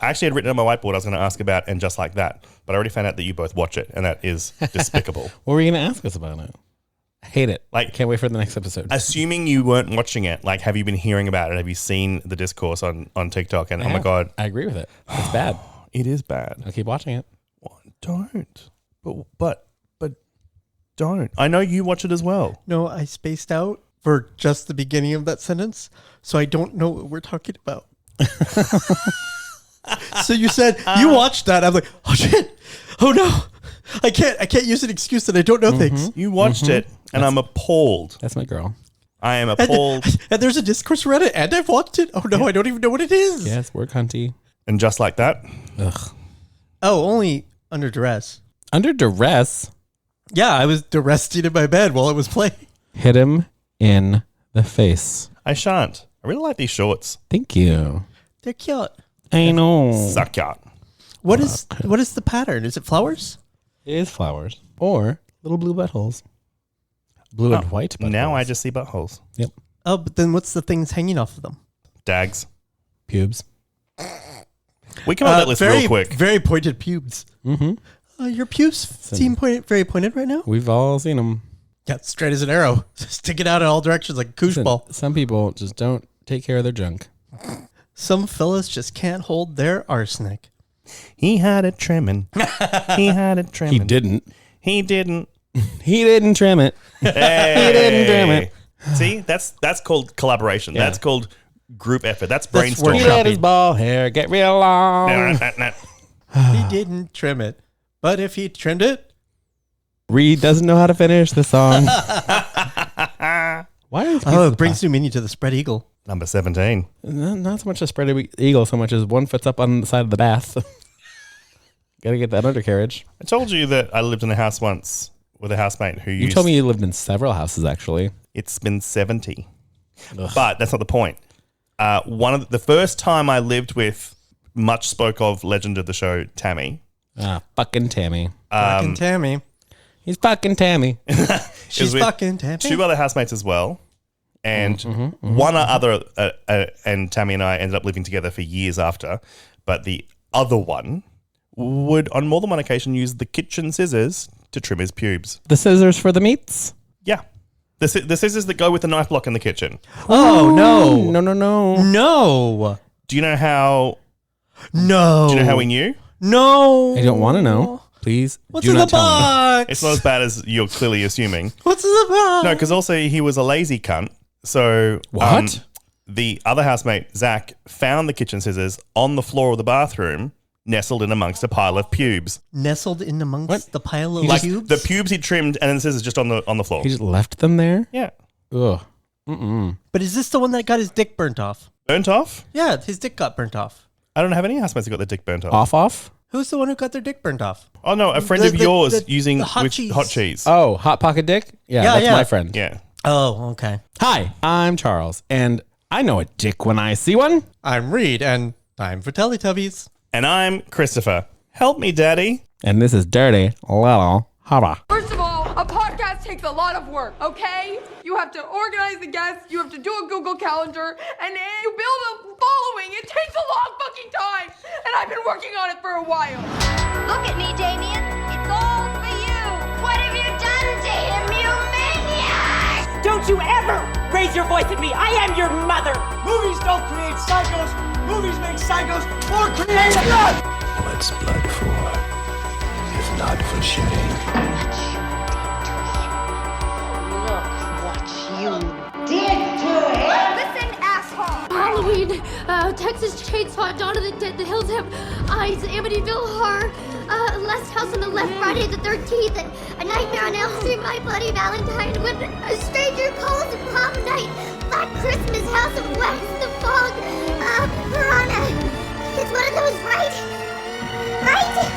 I actually had written on my whiteboard I was going to ask about And Just Like That, but I already found out that you both watch it, and that is despicable. What were you going to ask us about it? I hate it. Like, can't wait for the next episode. Assuming you weren't watching it, like, have you been hearing about it? Have you seen the discourse on TikTok? And oh my God. I agree with it. It's bad. It is bad. I'll keep watching it. Don't. But don't. I know you watch it as well. No, I spaced out for just the beginning of that sentence, so I don't know what we're talking about. So you said you watched that. I'm like, oh shit. Oh no. I can't use an excuse that I don't know things. You watched it, and I'm appalled. That's my girl. I am appalled. And there's a discourse around it, and I've watched it. Oh no, I don't even know what it is. Yes, work hunty. And Just Like That. Ugh. Oh, only under duress. Under duress. Yeah, I was duressing in my bed while it was playing. Hit him in the face. I shan't. I really like these shorts. Thank you. They're cute. I know. Suck out. What is the pattern? Is it flowers? It is flowers or little blue buttholes. Blue and white buttholes. Now I just see buttholes. Yep. Oh, but then what's the things hanging off of them? Dags. Pubes. We come up with that list real quick. Very pointed pubes. Mm-hmm. Your pubes seem very pointed right now. We've all seen them. Yeah, straight as an arrow. Stick it out in all directions like a koosh ball. Some people just don't take care of their junk. Some fellas just can't hold their arsenic. He had it trimming. He had it trimming. He didn't. He didn't. He didn't trim it. Hey. He didn't trim it. See, that's called collaboration. Yeah. That's called group effort. That's brainstorming. He let his ball hair get real long. He didn't trim it. But if he trimmed it... Reed doesn't know how to finish the song. Why is it brings new meaning to the spread eagle. Number 17. Not so much a spread eagle, so much as one foot's up on the side of the bath. Got to get that undercarriage. I told you that I lived in a house once with a housemate who You told me you lived in several houses, actually. It's been 70. Ugh. But that's not the point. The first time I lived with much spoke of legend of the show, Tammy. Fucking Tammy. Fucking Tammy. He's fucking Tammy. She's fucking Tammy. 2 other housemates as well. And one other, and Tammy and I ended up living together for years after. But the other one would, on more than one occasion, use the kitchen scissors to trim his pubes. The scissors for the meats? Yeah. The scissors that go with the knife block in the kitchen. Oh, no. No. Do you know how... No. Do you know how we knew? No. I don't want to know. Please What's do in not the tell box? It's not as bad as you're clearly assuming. What's in the box? No, because also he was a lazy cunt. So What? The other housemate, Zach, found the kitchen scissors on the floor of the bathroom, nestled in amongst a pile of pubes. Nestled in amongst What? the pile of Like pubes? the pubes he trimmed, and then the scissors just on the floor. me. He just left them there? Yeah, Ugh. Mm-mm. But is this the one that got his dick burnt off? burnt off. Yeah, his dick got burnt off. I don't have any housemates who got their dick burnt off. Off? Who's the one who got their dick burnt off? Oh no, a friend The- of the- yours the- using the hot with cheese. hot cheese. Oh, Hot Pocket Dick? Yeah, Yeah, that's yeah. my friend. Yeah. Oh, okay. Hi, I'm Charles, and I know a dick when I see one. I'm Reed, and time for Teletubbies. And I'm Christopher. Help me, Daddy. And this is Dirty Little Horror. First of all, a podcast takes a lot of work, okay? You have to organize the guests, you have to do a Google Calendar, and you build a following. It takes a long fucking time, and I've been working on it for a while. Look at me, Damien. It's all for you. What have you done to him, you maniac? Don't you ever raise your voice at me. I am your mother. Movies don't create psychos. Movies make psychos more creative. What's blood for, if not for shedding? Look what you did to him. Listen, asshole! Halloween, Texas Chainsaw, Dawn of the Dead, The Hills Have Eyes, Amityville Horror, Last House on the Left, Friday the 13th, and A Nightmare on Elm Street, My Bloody Valentine, When a Stranger Calls, Prom Night, Black Christmas, House of Wax, The Fog, Piranha. It's one of those, right? Right?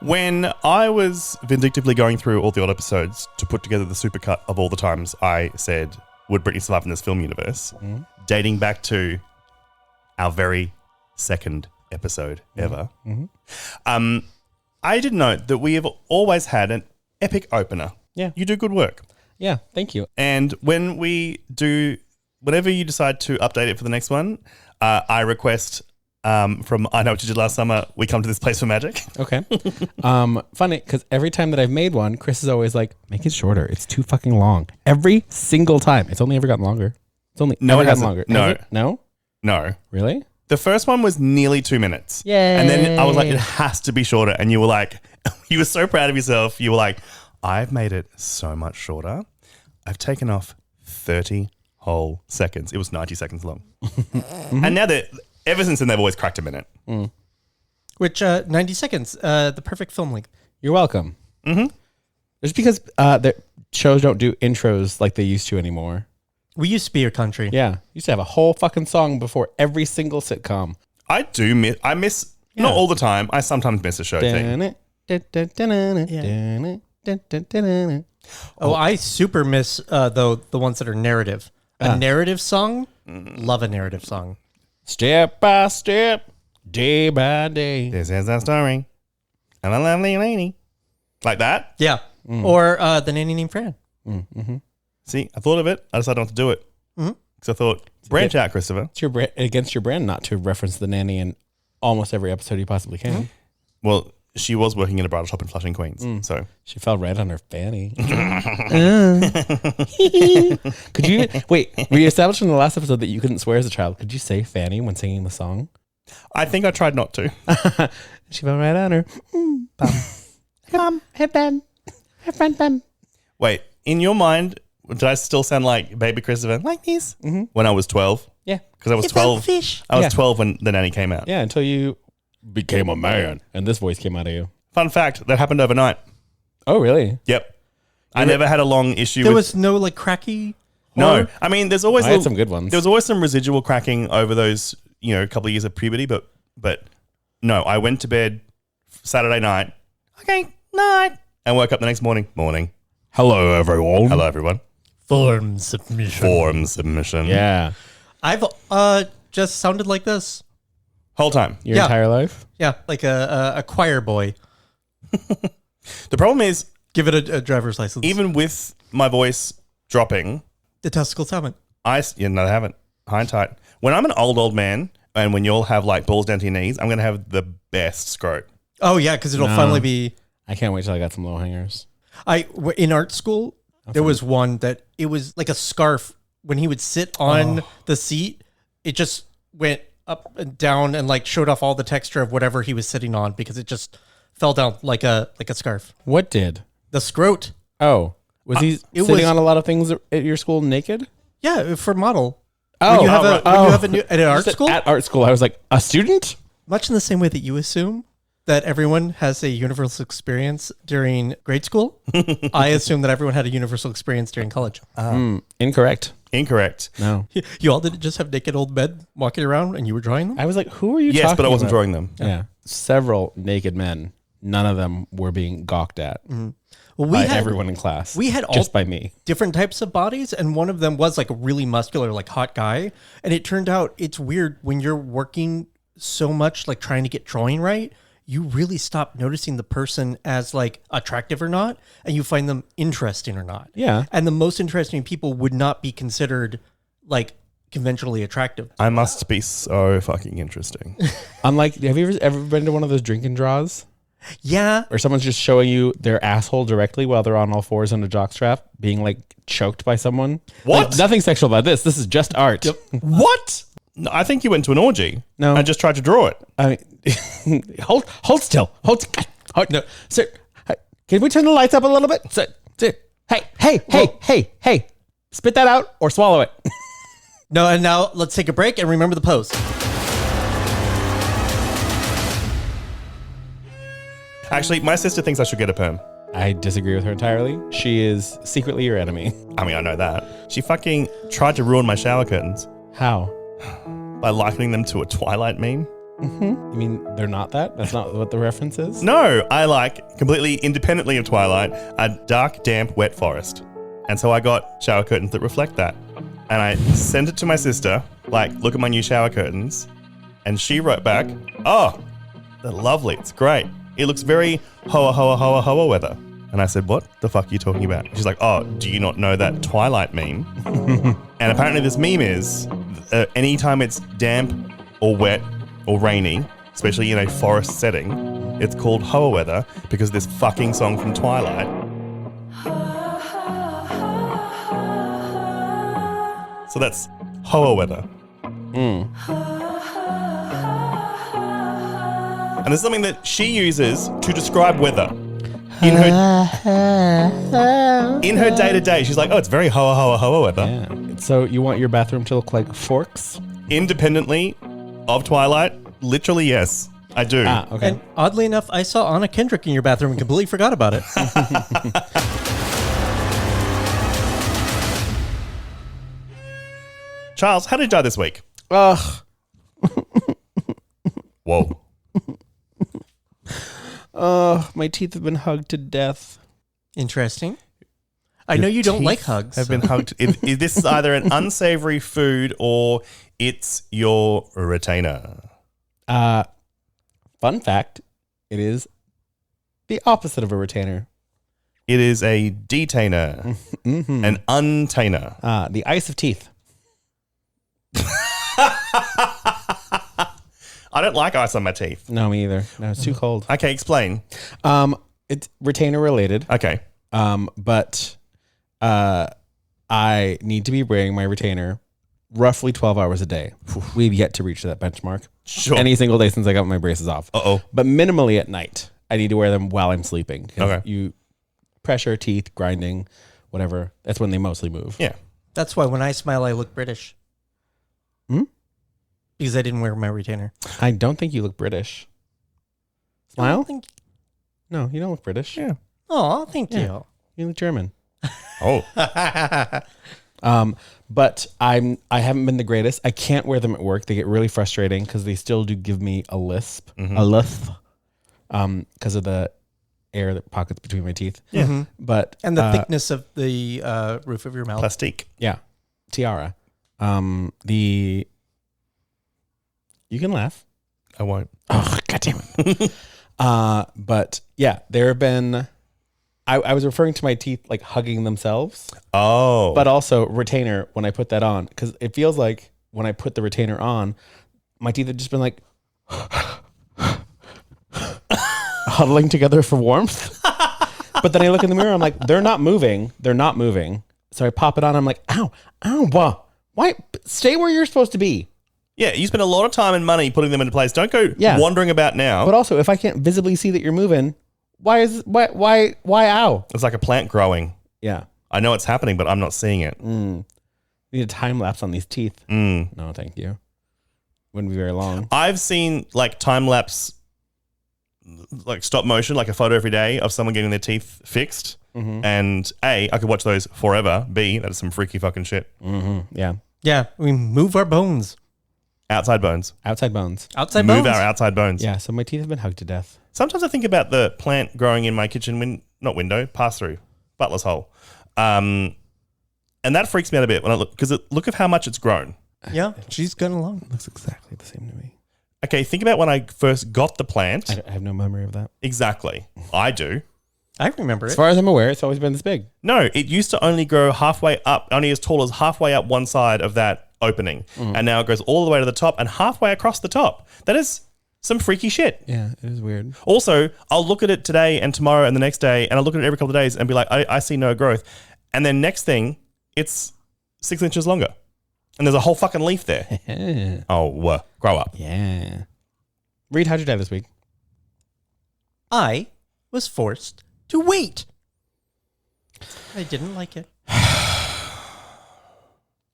When I was vindictively going through all the odd episodes to put together the supercut of all the times I said, would Britney survive in this film universe, dating back to our very second episode ever, I did note that we have always had an epic opener. Yeah. You do good work. Yeah, thank you. And when we do whenever you decide to update it for the next one, I request from I Know What You Did Last Summer, we come to this place for magic. Okay. Funny, because every time that I've made one, Chris is always like, make it shorter. It's too fucking long. Every single time. It's only ever gotten longer. It's only ever gotten longer. No. No? No. Really? The first one was nearly 2 minutes. Yay. And then I was like, it has to be shorter. And you were like, you were so proud of yourself. You were like, I've made it so much shorter. I've taken off 30 whole seconds. It was 90 seconds long. And now ever since then, they've always cracked a minute. Which 90 seconds, the perfect film length. You're welcome. Just because the shows don't do intros like they used to anymore. We used to be your country. Yeah. Used to have a whole fucking song before every single sitcom. I miss, not all the time. I sometimes miss a show thing. Oh, I super miss the ones that are narrative. A narrative song? Love a narrative song. Step by step, day by day. This is our story. I'm a lovely lady. Like that? Yeah. Or The Nanny Named Fran. See, I thought of it. I decided not to do it. Because I thought, branch out, Christopher. It's against your brand not to reference the nanny in almost every episode you possibly can. Well, she was working in a bridal shop in Flushing, Queens. So she fell right on her fanny. Could you wait? We established in the last episode that you couldn't swear as a child. Could you say fanny when singing the song? I think I tried not to. She fell right on her. Bum, headband, bum. Wait, in your mind, did I still sound like baby Christopher like this when I was 12? Yeah, because I was 12. I was 12 when the nanny came out. Yeah, until you became a man and this voice came out of you. Fun fact, that happened overnight. Oh, really? Yep. I never had a long issue. There was no like cracky horror? No. I mean, there's always I had some good ones. There was always some residual cracking over those, a couple of years of puberty, but no, I went to bed Saturday night. Okay, night. And woke up the next morning. Hello, everyone. Hello, everyone. Form submission. Yeah. I've just sounded like this. Whole time. Your entire life? Yeah, like a choir boy. The problem is, give it a driver's license. Even with my voice dropping, the testicles haven't. No, they haven't. Hindsight. When I'm an old man, and when you'll have like balls down to your knees, I'm gonna have the best scrot. Oh yeah, because it'll finally be. I can't wait till I got some low hangers. In art school, there was one that it was like a scarf. When he would sit on the seat, it just went up and down and like showed off all the texture of whatever he was sitting on because it just fell down like a scarf. What did? The scrot. Oh, was he sitting on a lot of things at your school naked? Yeah, for model. Oh, when you have at an art school. At art school, I was like a student. Much in the same way that you assume that everyone has a universal experience during grade school, I assume that everyone had a universal experience during college. Incorrect. No. You all didn't just have naked old men walking around and you were drawing them? I was like, who are you talking Yes, but I wasn't about? drawing them. Yeah. Several naked men. None of them were being gawked at Well, by everyone in class. We had just by me. Different types of bodies, and one of them was like a really muscular, like hot guy. And it turned out it's weird when you're working so much, like trying to get drawing right, you really stop noticing the person as like attractive or not, and you find them interesting or not. Yeah. And the most interesting people would not be considered like conventionally attractive. I must be so fucking interesting. Unlike, have you ever been to one of those drink and draws? Yeah. Or someone's just showing you their asshole directly while they're on all fours on a jockstrap, being like choked by someone. What? Like, nothing sexual about this. This is just art. Yep. What? No, I think you went to an orgy. No. And just tried to draw it. I mean, hold still. Hold. No, sir. Can we turn the lights up a little bit? Sir. Hey. Spit that out or swallow it. No, and now let's take a break and remember the pose. Actually, my sister thinks I should get a perm. I disagree with her entirely. She is secretly your enemy. I mean, I know that. She fucking tried to ruin my shower curtains. How? By likening them to a Twilight meme. You mean they're not that? That's not what the reference is? No, I like, completely independently of Twilight, a dark, damp, wet forest. And so I got shower curtains that reflect that. And I sent it to my sister, like, look at my new shower curtains. And she wrote back, oh, they're lovely. It's great. It looks very hoa weather. And I said, what the fuck are you talking about? She's like, oh, do you not know that Twilight meme? And apparently this meme is anytime it's damp or wet or rainy, especially in a forest setting, it's called Hoa weather because of this fucking song from Twilight. So that's Hoa weather. And there's something that she uses to describe weather. In her day-to-day, she's like, oh, it's very hoa, hoa, hoa weather. Yeah. So you want your bathroom to look like Forks? Independently of Twilight, literally yes, I do. Okay. And oddly enough, I saw Anna Kendrick in your bathroom and completely forgot about it. Charles, how did you die this week? Ugh. Whoa. My teeth have been hugged to death. Interesting. I know you don't like hugs. Have been hugged. If this is either an unsavory food or it's your retainer. Fun fact, it is the opposite of a retainer. It is a detainer, an untainer. The ice of teeth. I don't like ice on my teeth. No, me either. No, it's too cold. Okay, explain. It's retainer related. Okay. But I need to be wearing my retainer roughly 12 hours a day. We've yet to reach that benchmark. Sure. Any single day since I got my braces off. Uh-oh. But minimally at night. I need to wear them while I'm sleeping. Okay. You pressure, teeth, grinding, whatever. That's when they mostly move. Yeah. That's why when I smile, I look British. Because I didn't wear my retainer. I don't think you look British. Smile? Think... No, you don't look British. Yeah. Oh, thank you. You look German. Oh. But I haven't been the greatest. I can't wear them at work. They get really frustrating because they still do give me a lisp. A lisp. Because of the air that pockets between my teeth. Yeah. Mm-hmm. But and the thickness of the roof of your mouth. Plastique. Yeah. Tiara. You can laugh. I won't. Oh, God damn it. But yeah, there have been, I was referring to my teeth like hugging themselves. Oh. But also retainer when I put that on. Because it feels like when I put the retainer on, my teeth have just been like huddling together for warmth. But then I look in the mirror, I'm like, they're not moving. They're not moving. So I pop it on. I'm like, ow, why? Stay where you're supposed to be. Yeah, you spend a lot of time and money putting them into place. Don't go wandering about now. But also, if I can't visibly see that you're moving, why ow? It's like a plant growing. Yeah. I know it's happening, but I'm not seeing it. Need a time lapse on these teeth. No, thank you. Wouldn't be very long. I've seen like time lapse, like stop motion, like a photo every day of someone getting their teeth fixed. And A, I could watch those forever. B, that is some freaky fucking shit. Yeah. Yeah, we move our bones. Outside bones. Outside bones. Outside Move bones. our outside bones. Yeah, so my teeth have been hugged to death. Sometimes I think about the plant growing in my kitchen pass through, butler's hole. And that freaks me out a bit when I look, because look at how much it's grown. Yeah, she's gone along. It looks exactly the same to me. Okay, think about when I first got the plant. I have no memory of that. Exactly. I do. I remember it. As far as I'm aware, it's always been this big. No, it used to only grow halfway up, only as tall as halfway up one side of that opening. And now it goes all the way to the top and halfway across the top. That is some freaky shit. Yeah, it is weird. Also, I'll look at it today and tomorrow and the next day, and I'll look at it every couple of days and be like, I see no growth. And then next thing, it's 6 inches longer. And there's a whole fucking leaf there. Grow up. Yeah. Reed, how'd you die this week? I was forced to wait. I didn't like it.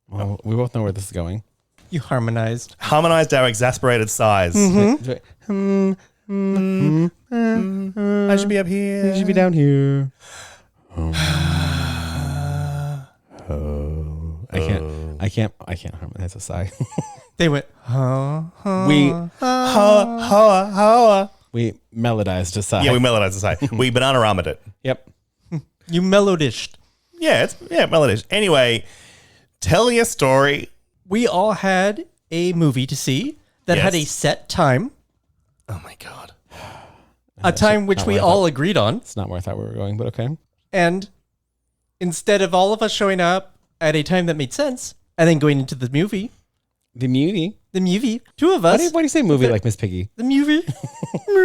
Well, we both know where this is going. You harmonized. Harmonized our exasperated sighs. I should be up here. should be down here. I can't harmonize a sigh. They went, We melodized a sigh. Yeah, we melodized the sigh. We banana ramed it. Yep. you mellowdished. Yeah, melodish. Anyway, tell your story. We all had a movie to see that had a set time. Oh my God. a time which we all agreed on. It's not where I thought we were going, but okay. And instead of all of us showing up at a time that made sense and then going into the movie, two of us. Why do you say movie like Miss Piggy? The movie.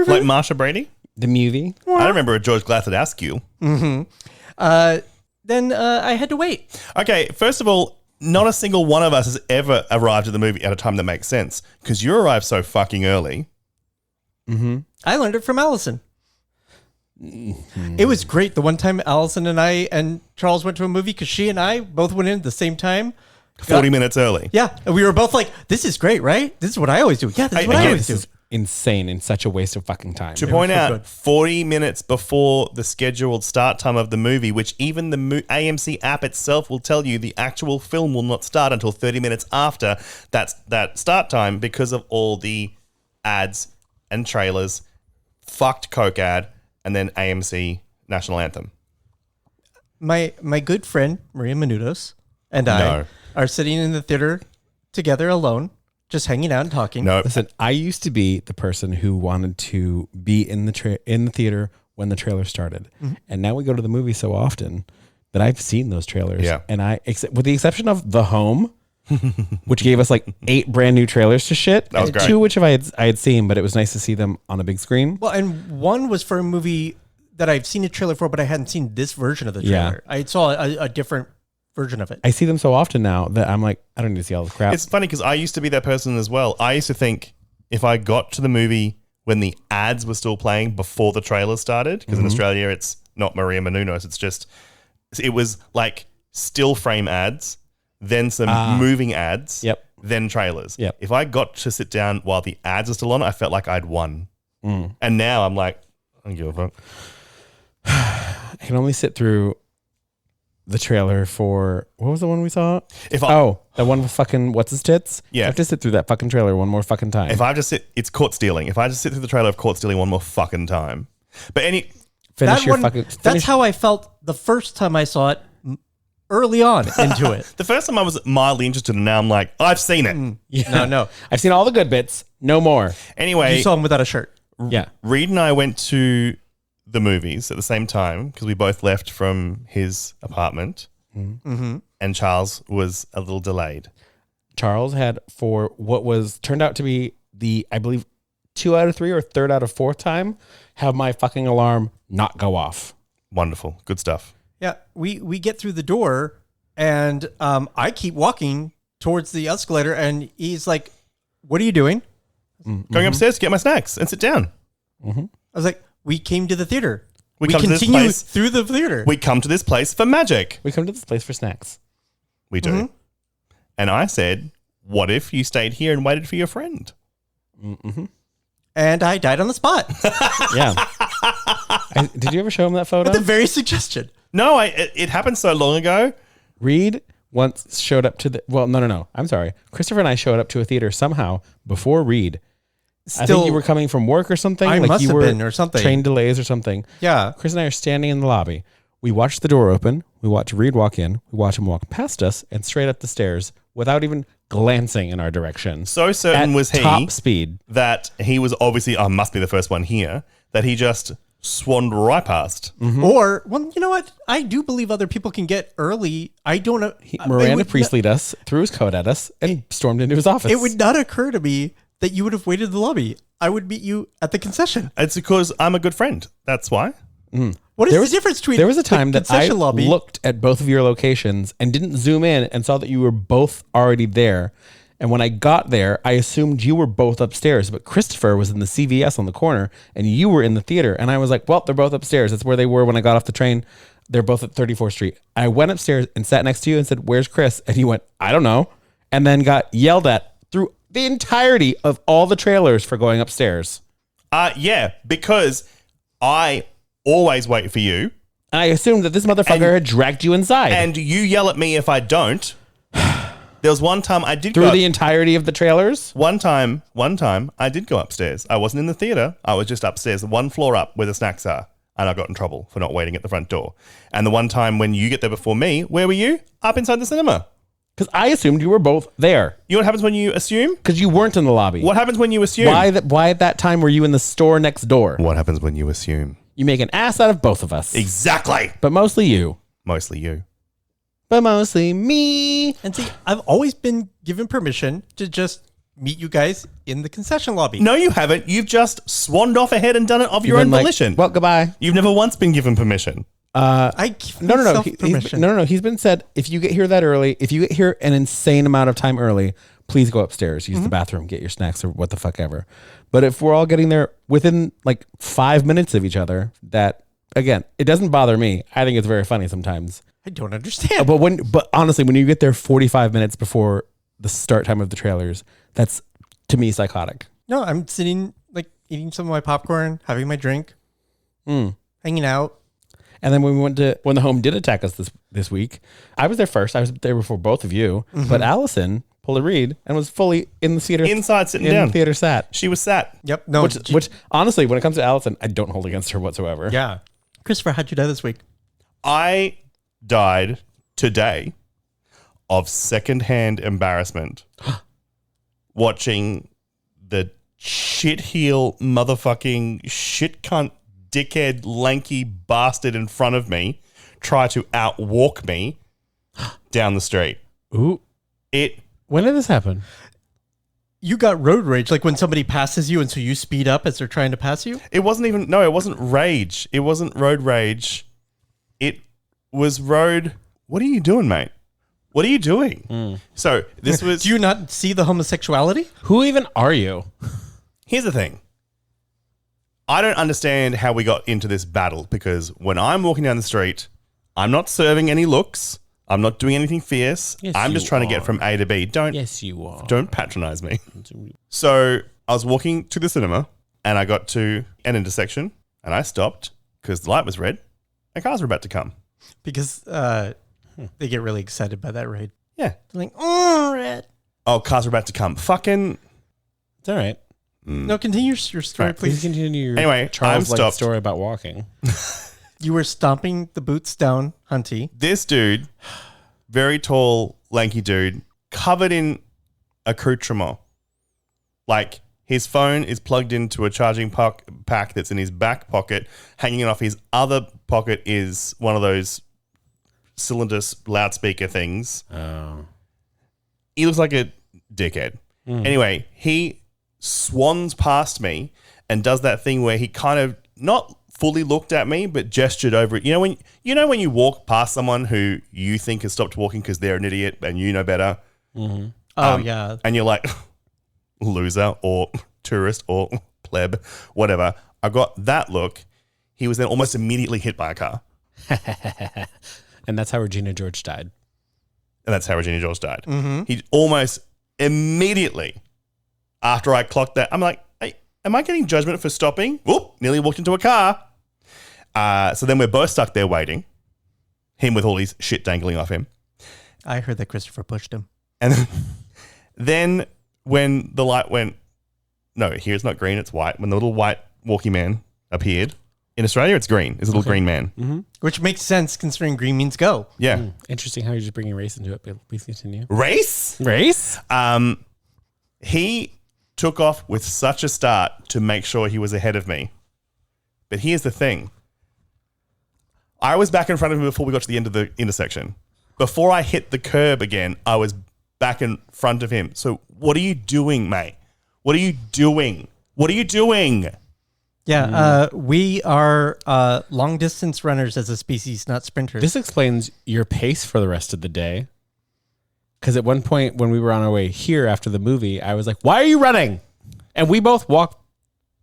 Like Marsha Brady? The movie. I remember a George Glassett Askew. Then I had to wait. Okay, first of all, not a single one of us has ever arrived at the movie at a time that makes sense because you arrived so fucking early. I learned it from Allison. It was great. The one time Allison and I and Charles went to a movie because she and I both went in at the same time. 40 minutes early. Yeah. And we were both like, this is great, right? This is what I always do. Yeah, this is what I always do. Insane and such a waste of fucking time. To point out, 40 minutes before the scheduled start time of the movie, which even the AMC app itself will tell you the actual film will not start until 30 minutes after that start time because of all the ads and trailers, fucked Coke ad, and then AMC National Anthem. My good friend, Maria Menudos, and I are sitting in the theater together alone, just hanging out and talking. No. Listen, I used to be the person who wanted to be in the theater when the trailer started. And now we go to the movie so often that I've seen those trailers. Yeah. And with the exception of The Home, which gave us like 8 brand new trailers to shit. That was great. 2 which I had seen, but it was nice to see them on a big screen. Well, and one was for a movie that I've seen a trailer for, but I hadn't seen this version of the trailer. I saw a different version of it. I see them so often now that I'm like, I don't need to see all the crap. It's funny because I used to be that person as well. I used to think if I got to the movie when the ads were still playing before the trailer started, because in Australia it's not Maria Menounos, it was like still frame ads, then some moving ads, then trailers. Yep. If I got to sit down while the ads are still on, I felt like I'd won. And now I'm like, I don't give a fuck. I can only sit through the trailer for, what was the one we saw? The one with fucking what's his tits? Yeah. I have to sit through that fucking trailer one more fucking time. It's Caught Stealing. If I just sit through the trailer of Caught Stealing one more fucking time. But That's how I felt the first time I saw it early on into it. The first time I was mildly interested and now I'm like, I've seen it. Yeah. No. I've seen all the good bits. No more. Anyway. You saw him without a shirt. Yeah. Reed and I went to the movies at the same time because we both left from his apartment and Charles was a little delayed. Charles had, for what was turned out to be the, I believe, 2 out of 3 or 3rd out of 4th time, have my fucking alarm not go off. Wonderful. Good stuff. Yeah. We get through the door and I keep walking towards the escalator and he's like, what are you doing? Going upstairs to get my snacks and sit down. I was like, we came to the theater. We come to this continue place- through the theater. We come to this place for magic. We come to this place for snacks. We do. And I said, what if you stayed here and waited for your friend? And I died on the spot. Yeah. Did you ever show him that photo? At the very suggestion. No, it happened so long ago. Reed once showed up to the, well, no. I'm sorry. Christopher and I showed up to a theater somehow before Reed. I think you were coming from work or something. I must you have were been or something. Train delays or something. Yeah. Chris and I are standing in the lobby. We watch the door open. We watch Reed walk in. We watch him walk past us and straight up the stairs without even glancing in our direction. So certain at was he top speed that he was obviously, must be the first one here, that he just swanned right past. Or, well, you know what? I do believe other people can get early. I don't know. Miranda Priestley'd us, threw his coat at us, and stormed into his office. It would not occur to me that you would have waited in the lobby. I would meet you at the concession. It's because I'm a good friend. That's why. What is the difference between there was a time the that I concession lobby? looked at both of your locations and didn't zoom in and saw that you were both already there. And when I got there, I assumed you were both upstairs, but Christopher was in the CVS on the corner and you were in the theater. And I was like, well, they're both upstairs. That's where they were when I got off the train. They're both at 34th Street. I went upstairs and sat next to you and said, where's Chris? And he went, I don't know. And then got yelled at through the entirety of all the trailers for going upstairs. Yeah, because I always wait for you. And I assumed that this motherfucker had dragged you inside. And you yell at me if I don't. There was one time I did through the entirety of the trailers. One time I did go upstairs. I wasn't in the theater. I was just upstairs, one floor up where the snacks are. And I got in trouble for not waiting at the front door. And the one time when you get there before me, where were you? Up inside the cinema. Because I assumed you were both there. You know what happens when you assume? Because you weren't in the lobby. What happens when you assume? Why at that time were you in the store next door? What happens when you assume? You make an ass out of both of us. Exactly. But mostly you. Mostly you. But mostly me. And see, I've always been given permission to just meet you guys in the concession lobby. No, you haven't. You've just swanned off ahead and done it of your own volition. Well, goodbye. You've never once been given permission. I give No. myself permission. No. He's been said, if you get here that early, if you get here an insane amount of time early, please go upstairs, use the bathroom, get your snacks or what the fuck ever. But if we're all getting there within like 5 minutes of each other, that, again, it doesn't bother me. I think it's very funny sometimes. I don't understand. But honestly, when you get there 45 minutes before the start time of the trailers, that's, to me, psychotic. No, I'm sitting, like, eating some of my popcorn, having my drink, hanging out. And then when the home did attack us this week, I was there first. I was there before both of you. But Allison pulled a read and was fully in the theater. Inside, sitting in down. the theater sat. She was sat. Yep. No. Which honestly, when it comes to Allison, I don't hold against her whatsoever. Yeah. Christopher, how'd you die this week? I died today of secondhand embarrassment watching the shitheel motherfucking shit cunt dickhead lanky bastard in front of me try to outwalk me down the street. Ooh. When did this happen? You got road rage, like when somebody passes you and so you speed up as they're trying to pass you? It wasn't rage. It wasn't road rage. It was road. What are you doing, mate? What are you doing? So this was... Do you not see the homosexuality? Who even are you? Here's the thing. I don't understand how we got into this battle because when I'm walking down the street, I'm not serving any looks. I'm not doing anything fierce. Yes, I'm just you trying to are. get from A to B. Yes, you are. Don't patronize me. So I was walking to the cinema and I got to an intersection and I stopped because the light was red and cars were about to come. Because they get really excited by that raid. Yeah. They're like, oh, red. Oh, cars were about to come. Fucking... It's all right. No, continue your story, Right. Please please. continue your Anyway, I'm Charles-like stopped. story about walking. You were stomping the boots down, Hunty. This dude, very tall, lanky dude, covered in accoutrement. Like, his phone is plugged into a charging pack that's in his back pocket. Hanging off his other pocket is one of those cylinder loudspeaker things. Oh. He looks like a dickhead. Anyway, he swans past me and does that thing where he kind of not fully looked at me but gestured over it. You know when you walk past someone who you think has stopped walking because they're an idiot and you know better. Oh, yeah. And you're like loser or tourist or pleb, whatever. I got that look. He was then almost immediately hit by a car. And that's how Regina George died. And that's how Regina George died. He almost immediately after I clocked that, I'm like, hey, am I getting judgment for stopping? Whoop, nearly walked into a car. So then we're both stuck there waiting. Him with all his shit dangling off him. I heard that Christopher pushed him. And then when the light went, no, here it's not green, it's white. When the little white walkie man appeared, in Australia it's green. It's a little green man. Which makes sense considering green means go. Yeah. Interesting how you're just bringing race into it. But please continue. Race? He took off with such a start to make sure he was ahead of me. But here's the thing. I was back in front of him before we got to the end of the intersection. Before I hit the curb again, I was back in front of him. So what are you doing, mate? What are you doing? What are you doing? Yeah, we are long distance runners as a species, not sprinters. This explains your pace for the rest of the day. Because at one point when we were on our way here after the movie, I was like, why are you running? And we both walked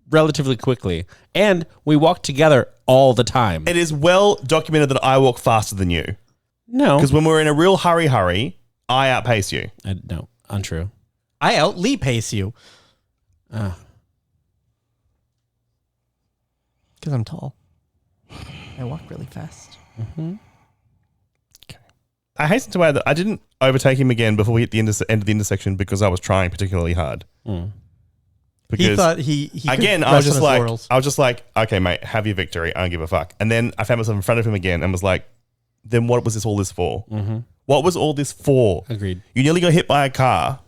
relatively quickly. And we walked together all the time. It is well documented that I walk faster than you. No. Because when we're in a real hurry, I outpace you. No, untrue. I out-Lee pace you. Ah. Because I'm tall. I walk really fast. I hasten to add that I didn't overtake him again before we hit the end of the intersection because I was trying particularly hard. Because He thought he again, could I was rest on just his laurels. like, okay, mate, have your victory. I don't give a fuck. And then I found myself in front of him again and was like, then what was all this for? Mm-hmm. What was all this for? Agreed. You nearly got hit by a car.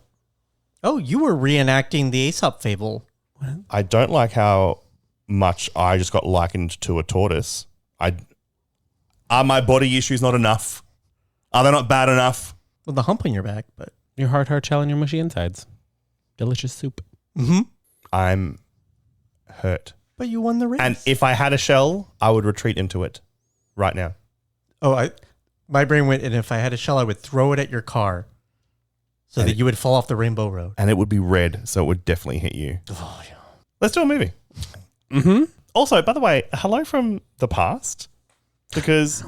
Oh, you were reenacting the Aesop fable. I don't like how much I just got likened to a tortoise. Are my body issues not enough? Are they not bad enough? Well, the hump on your back, but Your hard shell and your mushy insides. Delicious soup. mm-hmm. I'm hurt. But you won the race. And if I had a shell, I would retreat into it right now. Oh, my brain went, and if I had a shell, I would throw it at your car so that you would fall off the Rainbow Road. And it would be red, so it would definitely hit you. Oh, yeah. Let's do a movie. Mm-hmm. Also, by the way, hello from the past. Because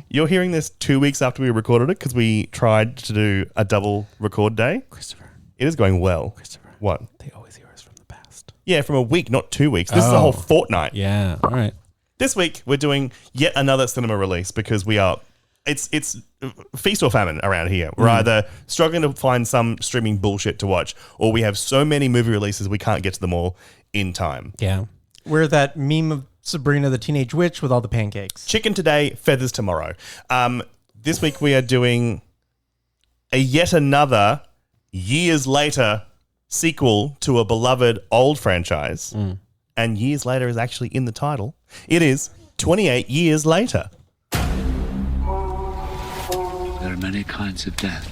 you're hearing this 2 weeks after we recorded it because we tried to do a double record day. Christopher. It is going well. Christopher. What? They always hear us from the past. Yeah, from a week, not 2 weeks. This is a whole fortnight. Yeah. All right. This week, we're doing yet another cinema release because we are... It's feast or famine around here. We're either struggling to find some streaming bullshit to watch, or we have so many movie releases we can't get to them all in time. Yeah. We're that meme of Sabrina the Teenage Witch with all the pancakes. Chicken today, feathers tomorrow. This week we are doing a yet another years later sequel to a beloved old franchise. And years later is actually in the title. It is 28 Years Later. There are many kinds of death.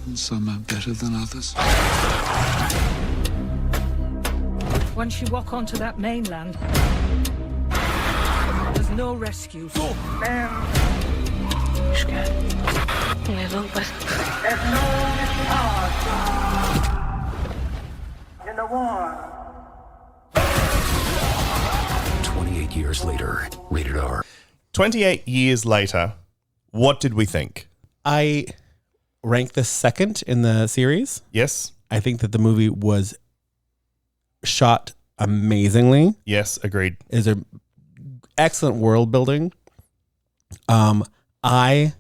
And some are better than others. Once you walk onto that mainland, there's no rescue. Scared. Yeah, look, but There's no power in the war. 28 years later, rated R. 28 years later, what did we think? I rank this second in the series. Yes? I think that the movie was shot amazingly. Yes, agreed. Is a excellent world building. I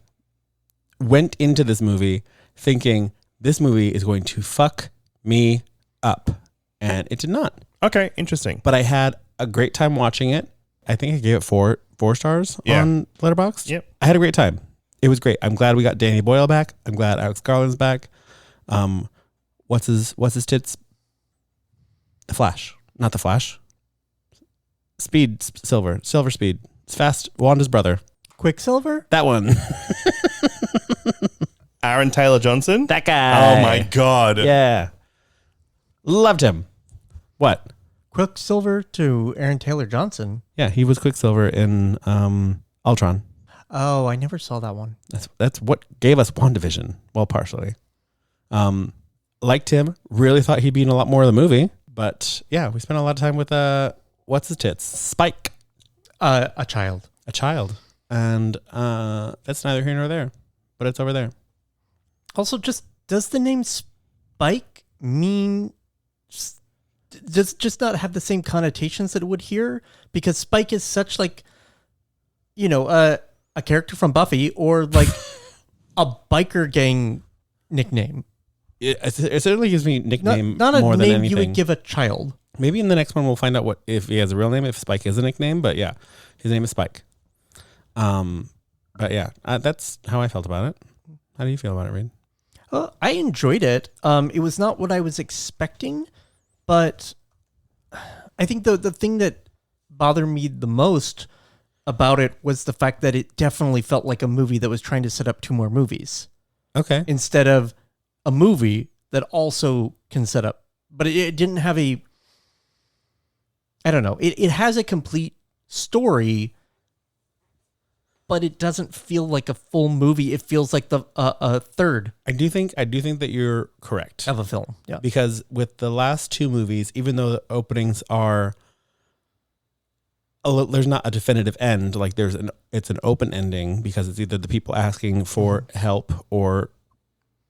went into this movie thinking this movie is going to fuck me up, and it did not. Okay, interesting. But I had a great time watching it. I think I gave it four stars on Letterboxd. Yep. I had a great time. It was great. I'm glad we got Danny Boyle back. I'm glad Alex Garland's back. What's his tits? The Flash, not the Flash. Silver Speed. It's Fast. Wanda's brother. Quicksilver? That one. Aaron Taylor Johnson? That guy. Oh my God. Yeah. Loved him. What? Quicksilver to Aaron Taylor Johnson. Yeah, he was Quicksilver in Ultron. Oh, I never saw that one. That's what gave us WandaVision. Well, partially. Liked him. Really thought he'd be in a lot more of the movie. But yeah, we spent a lot of time with what's his tits? Spike. A child. A child. And that's neither here nor there. But it's over there. Also, just does the name Spike mean just not have the same connotations that it would here? Because Spike is such like, a character from Buffy or like a biker gang nickname. It certainly gives me nickname not a more name than anything. you would give a child. Maybe in the next one we'll find out if he has a real name, if Spike is a nickname. But yeah, his name is Spike. But yeah, that's how I felt about it. How do you feel about it, Reed? I enjoyed it. It was not what I was expecting, but I think the thing that bothered me the most about it was the fact that it definitely felt like a movie that was trying to set up two more movies. Okay. Instead of a movie that also can set up, but it didn't have I don't know. It has a complete story, but it doesn't feel like a full movie. It feels like a third. I do think that you're correct of a film. Yeah. Because with the last two movies, even though the openings are there's not a definitive end, like it's an open ending because it's either the people asking for help or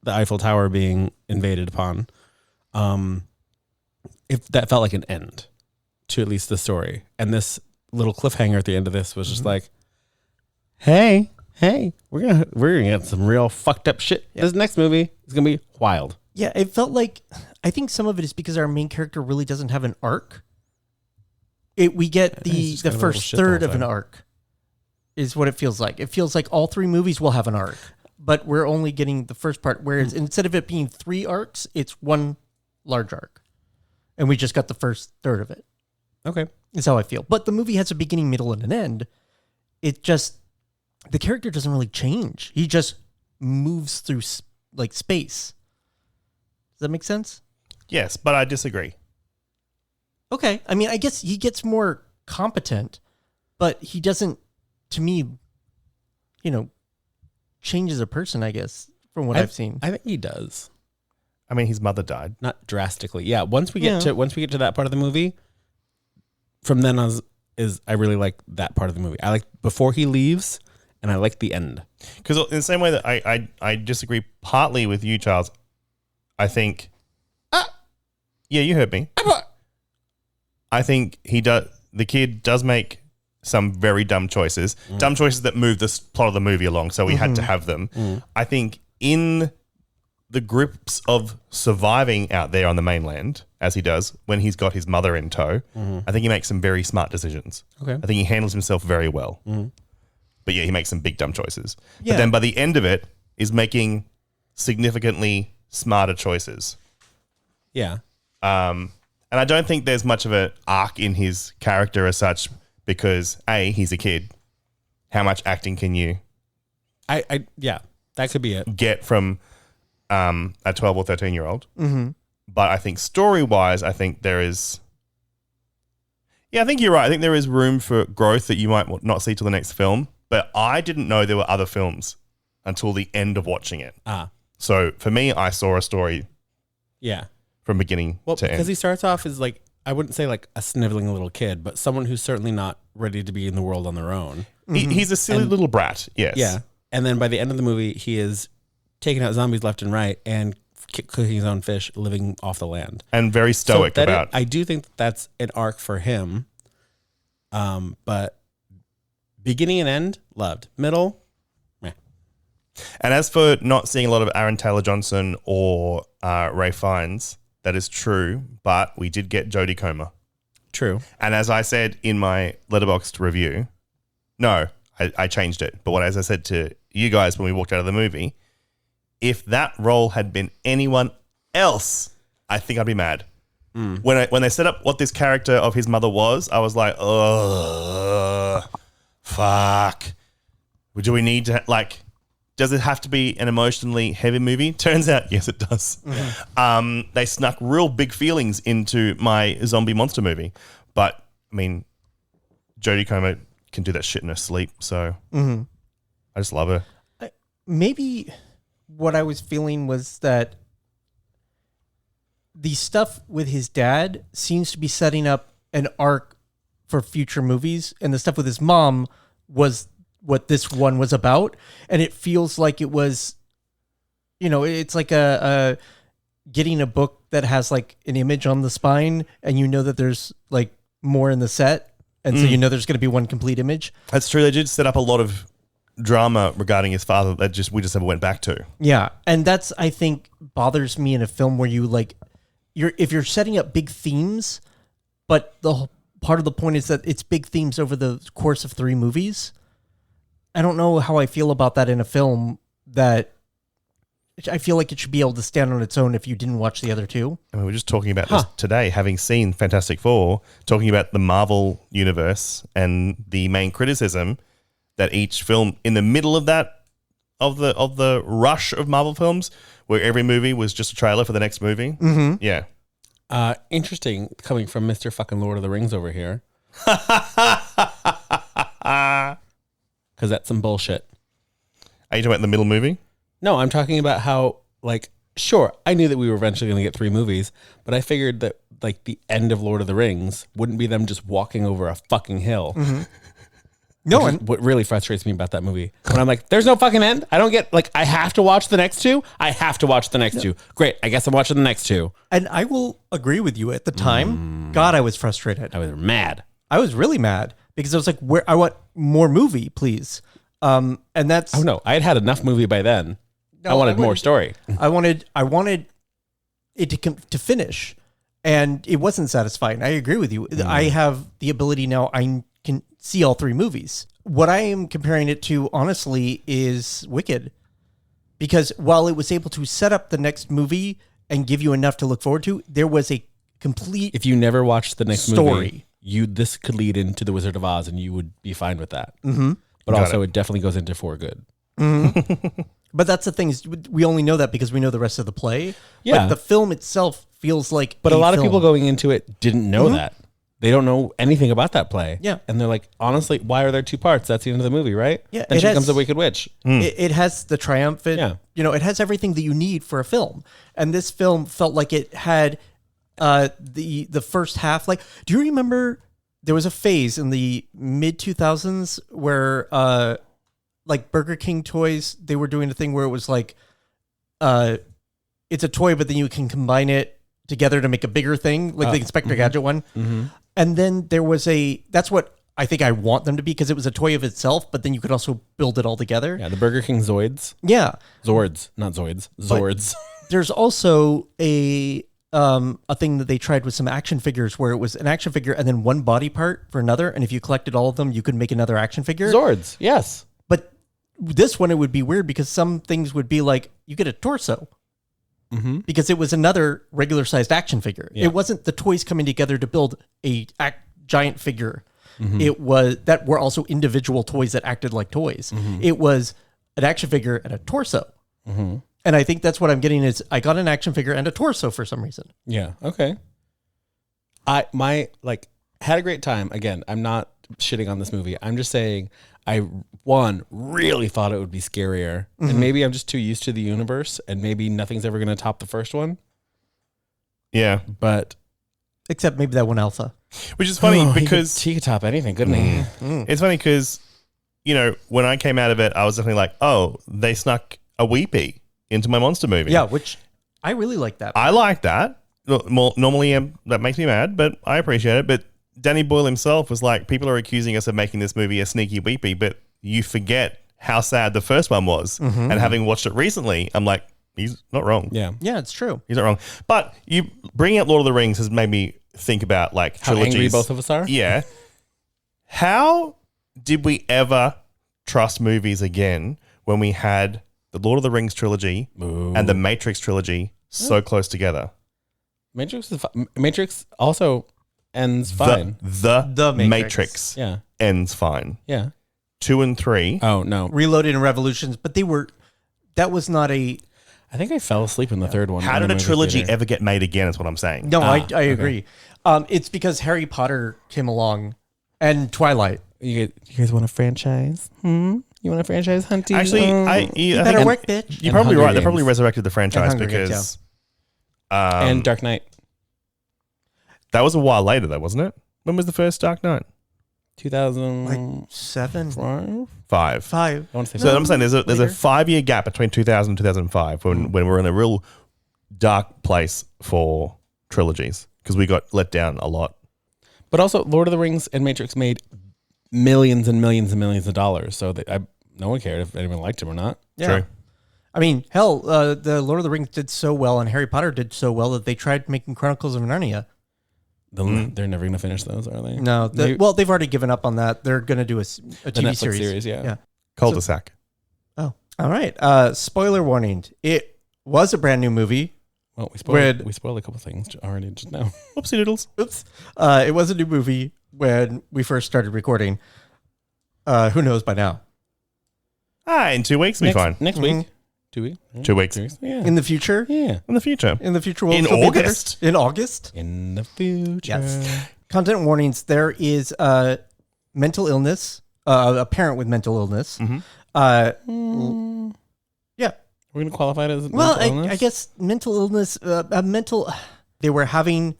the Eiffel Tower being invaded upon. If that felt like an end to at least the story, and this little cliffhanger at the end of this was just like, hey, we're gonna get some real fucked up shit. Yeah. This next movie is gonna be wild. Yeah, it felt like, I think some of it is because our main character really doesn't have an arc. We get the first third of an arc. is what it feels like. It feels like all 3 movies will have an arc, but we're only getting the first part. Whereas instead of it being 3 arcs, it's 1 large arc. And we just got the first third of it. Okay. Is how I feel. But the movie has a beginning, middle, and an end. It just, the character doesn't really change. He just moves through like space. Does that make sense? Yes, but I disagree. Okay. I mean, I guess he gets more competent, but he doesn't, to me, change as a person, I guess, from what I've seen. I think he does. I mean, his mother died. Not drastically. Yeah. Once we get to that part of the movie, from then on I really like that part of the movie. I like before he leaves, and I like the end. Because in the same way that I disagree partly with you, Charles, I think. Yeah, you heard me. I think the kid does make some very dumb choices. Dumb choices that move the plot of the movie along, so we had to have them. I think in the grips of surviving out there on the mainland, as he does when he's got his mother in tow, I think he makes some very smart decisions. Okay. I think he handles himself very well. But yeah, he makes some big dumb choices. Yeah. But then by the end of it, is making significantly smarter choices. Yeah. And I don't think there's much of an arc in his character as such because he's a kid. How much acting can you Yeah, that could be it. get from a 12 or 13-year-old? But I think story-wise, I think there is... Yeah, I think you're right. I think there is room for growth that you might not see till the next film. But I didn't know there were other films until the end of watching it. So for me, I saw a story from beginning to end. Because he starts off as like, I wouldn't say like a sniveling little kid, but someone who's certainly not ready to be in the world on their own. He's a silly little brat, yes. Yeah. And then by the end of the movie, he is taking out zombies left and right and cooking his own fish, living off the land. And very stoic about... I do think that's an arc for him. But beginning and end, loved. Middle, meh. And as for not seeing a lot of Aaron Taylor-Johnson or Ray Fiennes, that is true, but we did get Jodie Comer. True. And as I said in my Letterboxd review, I changed it. But as I said to you guys when we walked out of the movie, if that role had been anyone else, I think I'd be mad. When they set up what this character of his mother was, I was like, fuck. Do we need to, does it have to be an emotionally heavy movie? Turns out, yes, it does. They snuck real big feelings into my zombie monster movie. But, I mean, Jodie Comer can do that shit in her sleep, so I just love her. Maybe what I was feeling was that the stuff with his dad seems to be setting up an arc for future movies, and the stuff with his mom was what this one was about. And it feels like it was, it's like a getting a book that has like an image on the spine, and that there's like more in the set, and so there's going to be one complete image. That's true. They did set up a lot of drama regarding his father that we just never went back to. Yeah, and that's, I think, bothers me in a film where you if you're setting up big themes, but the part of the point is that it's big themes over the course of 3 movies. I don't know how I feel about that in a film that I feel like it should be able to stand on its own if you didn't watch the other 2. I mean, we're just talking about this today, having seen Fantastic Four, talking about the Marvel universe and the main criticism that each film in the middle of that, of the rush of Marvel films, where every movie was just a trailer for the next movie. Yeah. Interesting coming from Mr. fucking Lord of the Rings over here. Because that's some bullshit. Are you talking about the middle movie? No, I'm talking about how, sure, I knew that we were eventually going to get 3 movies, but I figured that, the end of Lord of the Rings wouldn't be them just walking over a fucking hill. No, and what really frustrates me about that movie, when I'm like, there's no fucking end. I don't get, I have to watch the next 2. I have to watch the next 2. Great. I guess I'm watching the next 2. And I will agree with you. At the time, God, I was frustrated. I was mad. I was really mad because I was like, I want more movie, please. And that's... Oh, no. I had enough movie by then. No, I wanted more story. I wanted it to finish, and it wasn't satisfying. I agree with you. I have the ability now. I can see all 3 movies. What I am comparing it to, honestly, is Wicked. Because while it was able to set up the next movie and give you enough to look forward to, there was a complete If you never watched the next story. movie, this could lead into The Wizard of Oz, and you would be fine with that. Mm-hmm. But also, it definitely goes into For Good. Mm-hmm. But that's the thing, is we only know that because we know the rest of the play. Yeah. But the film itself feels like But a lot film. of people going into it didn't know that. They don't know anything about that play. Yeah. And they're like, honestly, why are there 2 parts? That's the end of the movie, right? Yeah, Then it she has- becomes the Wicked Witch. It has the triumphant, Yeah. it has everything that you need for a film. And this film felt like it had the first half. Like, do you remember there was a phase in the mid 2000s where like Burger King toys, they were doing a thing where it was like, it's a toy, but then you can combine it together to make a bigger thing, like the Inspector Gadget one. Mm-hmm. And then there was that's what I think I want them to be, because it was a toy of itself, but then you could also build it all together. Yeah, the Burger King Zoids. Yeah. Zords, not Zoids. Zords. There's also a thing that they tried with some action figures where it was an action figure and then one body part for another. And if you collected all of them, you could make another action figure. Zords, yes. But this one, it would be weird because some things would be like, you get a torso. Mm-hmm. Because it was another regular sized action figure. Yeah. It wasn't the toys coming together to build a giant figure. Mm-hmm. It was that were also individual toys that acted like toys. Mm-hmm. It was an action figure and a torso. Mm-hmm. And I think that's what I'm getting is I got an action figure and a torso for some reason. Yeah. Okay. Had a great time. Again, I'm not shitting on this movie. I'm just saying I really thought it would be scarier. Mm-hmm. And maybe I'm just too used to the universe and maybe nothing's ever going to top the first one. Yeah. But Except maybe that one alpha. Which is funny because he could top anything, couldn't he? it's funny because, when I came out of it, I was definitely like, oh, they snuck a weepy into my monster movie. Yeah, which I really like that. I like that. Normally, that makes me mad, but I appreciate it. But Danny Boyle himself was like, people are accusing us of making this movie a sneaky weepy, but you forget how sad the first one was. Mm-hmm. And having watched it recently, I'm like, he's not wrong. Yeah. Yeah, it's true. He's not wrong. But you bringing up Lord of the Rings has made me think about like How trilogies. angry both of us are? Yeah. How did we ever trust movies again when we had the Lord of the Rings trilogy and the Matrix trilogy so close together? Matrix also ends fine. The Matrix. Matrix Yeah. ends fine. Yeah. 2 and 3. Oh, no. Reloaded and Revolutions, but that was not a... I think I fell asleep in the third one. How in did the a movie trilogy theater. ever get made again is what I'm saying. No, I okay. agree. It's because Harry Potter came along and Twilight. You guys want a franchise? You want a franchise, Hunty? Actually, I Better think work, bitch. you're probably Hunger right. They probably Games. resurrected the franchise Hunger Games, because and Dark Knight. that was a while later, though, wasn't it? When was the first Dark Knight? 2005? 7, 5. 5. I want to say So I'm saying there's a later. 5-year gap between 2000 and 2005 when we're in a real dark place for trilogies because we got let down a lot. But also, Lord of the Rings and Matrix made millions and millions and millions of dollars. So no one cared if anyone liked him or not. Yeah. True. I mean, hell, the Lord of the Rings did so well and Harry Potter did so well that they tried making Chronicles of Narnia. They're never going to finish those, are they? No, well, they've already given up on that. They're going to do a The TV Netflix series, yeah. Yeah. Cul-de-sac. Oh, all right. Spoiler warning. It was a brand new movie. Well, we spoiled a couple things already just now. Whoopsie doodles. Oops. It was a new movie when we first started recording. Who knows by now? In 2 weeks, we'll be fine. Next week. 2 weeks. 2 weeks. 2 weeks. Yeah. In the future? Yeah. In the future. In the future, we'll In still be better? August. In August? In the future. Yes. Content warnings. There is mental illness, a parent with mental illness. Mm-hmm. Yeah. We're going to qualify it as Well, mental illness? I guess mental illness, they were having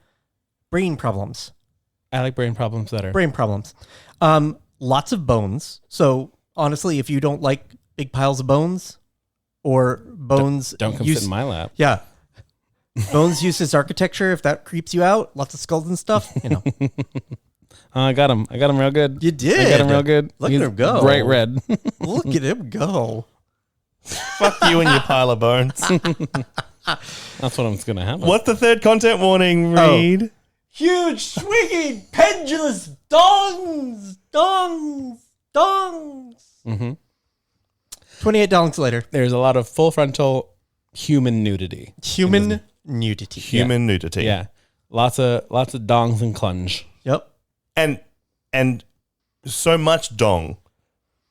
brain problems. I like brain problems better. Brain problems. Lots of bones. So honestly, if you don't like big piles of bones or bones... Don't come sit in my lap. Yeah. Bones used as architecture, if that creeps you out, lots of skulls and stuff, I got him. I got him real good. You did. I got him real good. Look He's at him go. Bright red. Look at him go. Fuck you and your pile of bones. That's what I'm going to happen. What's the third content warning, Reed? huge, swinging, pendulous dongs. 28 dongs later. There's a lot of full frontal human nudity. Human nudity. Human nudity. Yeah. Lots of dongs and clunge. Yep. And so much dong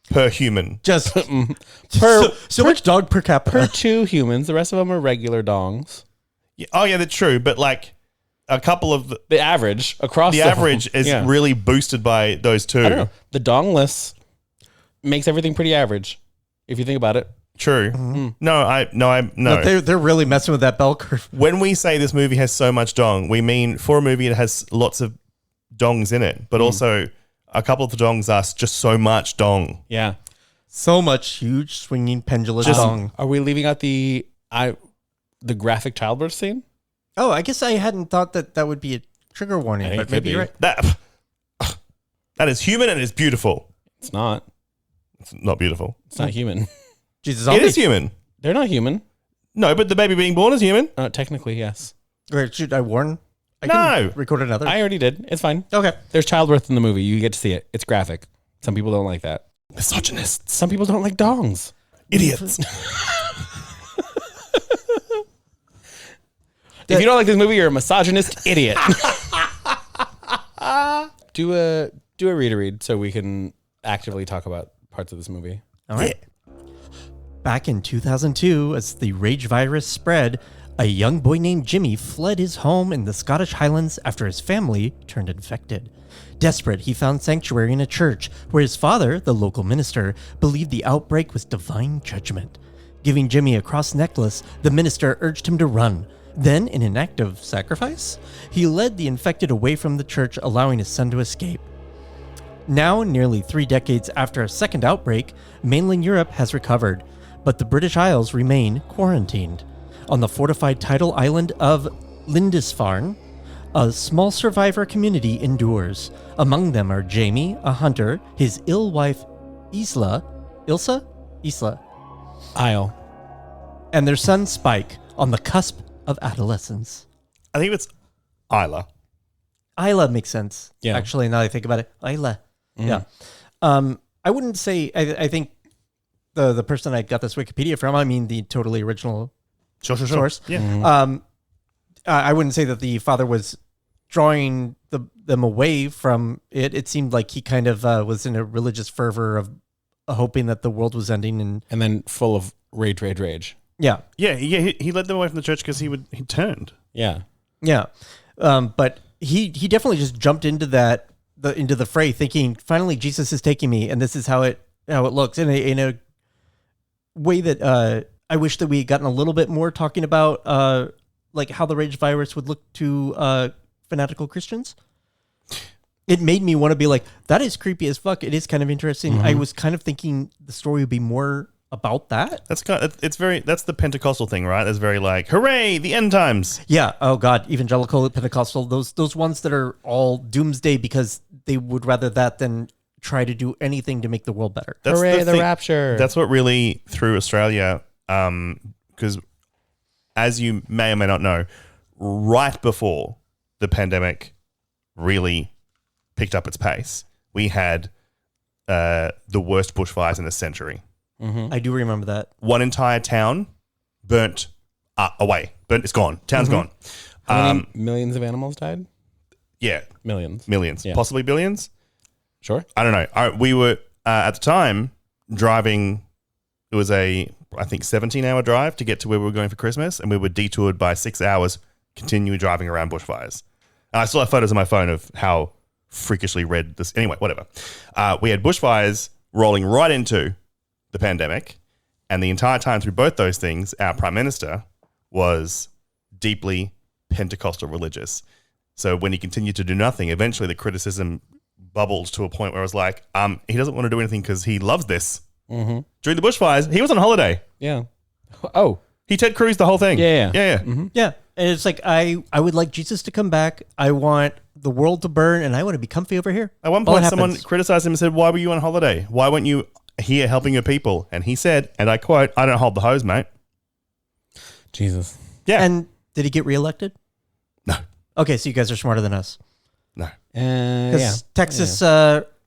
per human. Just Per so much dog per capita. per 2 humans. The rest of them are regular dongs. Yeah, oh, yeah, that's true. But like a couple of The average across the average is yeah. really boosted by those two. I don't know. The dongless makes everything pretty average if you think about it. True. No. But they're really messing with that bell curve. When we say this movie has so much dong, we mean for a movie that has lots of dongs in it, but also a couple of the dongs are just so much dong. Yeah. So much huge, swinging, pendulous dong. Are we leaving out the graphic childbirth scene? Oh, I guess I hadn't thought that would be a trigger warning, Yeah, but it maybe could you're be. right. That is human and is beautiful. It's not. It's not beautiful. It's not human. Jesus, It is human. They're not human. No, but the baby being born is human. Technically, yes. Or should I warn? I No. can record another. I already did. It's fine. Okay. There's childbirth in the movie. You get to see it. It's graphic. Some people don't like that. Misogynists. Some people don't like dongs. Idiots. If you don't like this movie, you're a misogynist idiot. Do a read so we can actively talk about parts of this movie. All right. Back in 2002, as the rage virus spread, a young boy named Jimmy fled his home in the Scottish Highlands after his family turned infected. Desperate, he found sanctuary in a church where his father, the local minister, believed the outbreak was divine judgment. Giving Jimmy a cross necklace, the minister urged him to run. Then, in an act of sacrifice, he led the infected away from the church, allowing his son to escape. Now, nearly 3 decades after a second outbreak, mainland Europe has recovered, but the British Isles remain quarantined. On the fortified tidal island of Lindisfarne, a small survivor community endures. Among them are Jamie, a hunter, his ill wife Isla, Isle. and their son Spike, on the cusp of adolescence. I think it's Isla. Isla makes sense. Yeah. Actually, now that I think about it, Isla. Yeah. I wouldn't say. I think the person I got this Wikipedia from. I mean, the totally original source. Yeah. I wouldn't say that the father was drawing them away from it. It seemed like he kind of was in a religious fervor of hoping that the world was ending, And then full of rage. yeah. He led them away from the church because he turned. Yeah. Yeah. But he definitely just jumped into the fray thinking, finally Jesus is taking me, and this is how it looks in a way that I wish that we had gotten a little bit more talking about like how the rage virus would look to fanatical Christians. It made me want to be like, that is creepy as fuck. It is kind of interesting. I was kind of thinking the story would be more about that. That's the Pentecostal thing, right? That's very like, hooray, the end times. Yeah. Oh God, evangelical, Pentecostal, those ones that are all doomsday because they would rather that than try to do anything to make the world better. That's Hooray, the thing. rapture. That's what really threw Australia, because as you may or may not know, right before the pandemic really picked up its pace, we had the worst bushfires in a century. I do remember that. One entire town burnt away. It's gone. Town's gone. How many millions of animals died? Yeah. Millions. Yeah. Possibly billions. Sure. I don't know. We were, at the time, driving. It was I think, 17-hour drive to get to where we were going for Christmas, and we were detoured by 6 hours, continuing driving around bushfires. And I still have photos on my phone of how freakishly red this... Anyway, whatever. We had bushfires rolling right into the pandemic, and the entire time through both those things, our Prime Minister was deeply Pentecostal religious. So when he continued to do nothing, eventually the criticism bubbled to a point where I was like, he doesn't want to do anything because he loves this. During the bushfires, he was on holiday. Yeah. Oh. He Ted Cruz the whole thing. Yeah. Yeah. And it's like, I would like Jesus to come back. I want the world to burn, and I want to be comfy over here. At one point, someone criticized him and said, why were you on holiday? Why weren't you here helping your people? And he said, and I quote, I don't hold the hose, mate. Jesus. Yeah. And did he get reelected? No. Okay, so you guys are smarter than us. No. Because Texas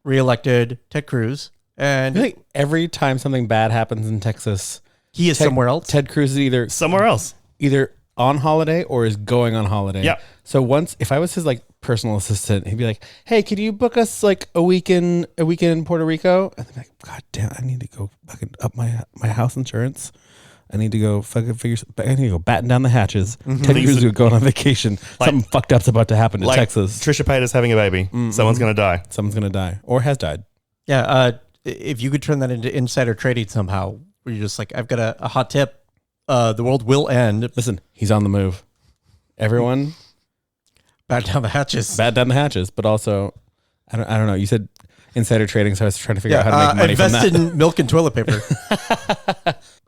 reelected Ted Cruz. And I think every time something bad happens in Texas, he is somewhere else. Ted Cruz is either somewhere else, either on holiday or is going on holiday. Yeah. So once, if I was his like personal assistant, he'd be like, "Hey, could you book us like a weekend in Puerto Rico?" And I'd be like, "God damn, I need to go fucking up my house insurance. I need to go fucking I need to go batten down the hatches." Ted Cruz is going on vacation. Something fucked up's about to happen to Texas. Trisha Paytas having a baby. Someone's gonna die. Someone's gonna die or has died. Yeah. If you could turn that into insider trading somehow, where you're just like, I've got a hot tip. The world will end. Listen, he's on the move. Everyone, batten down the hatches. Batten down the hatches, but also, I don't know. You said insider trading, so I was trying to figure out how to make money from that. Invest in milk and toilet paper.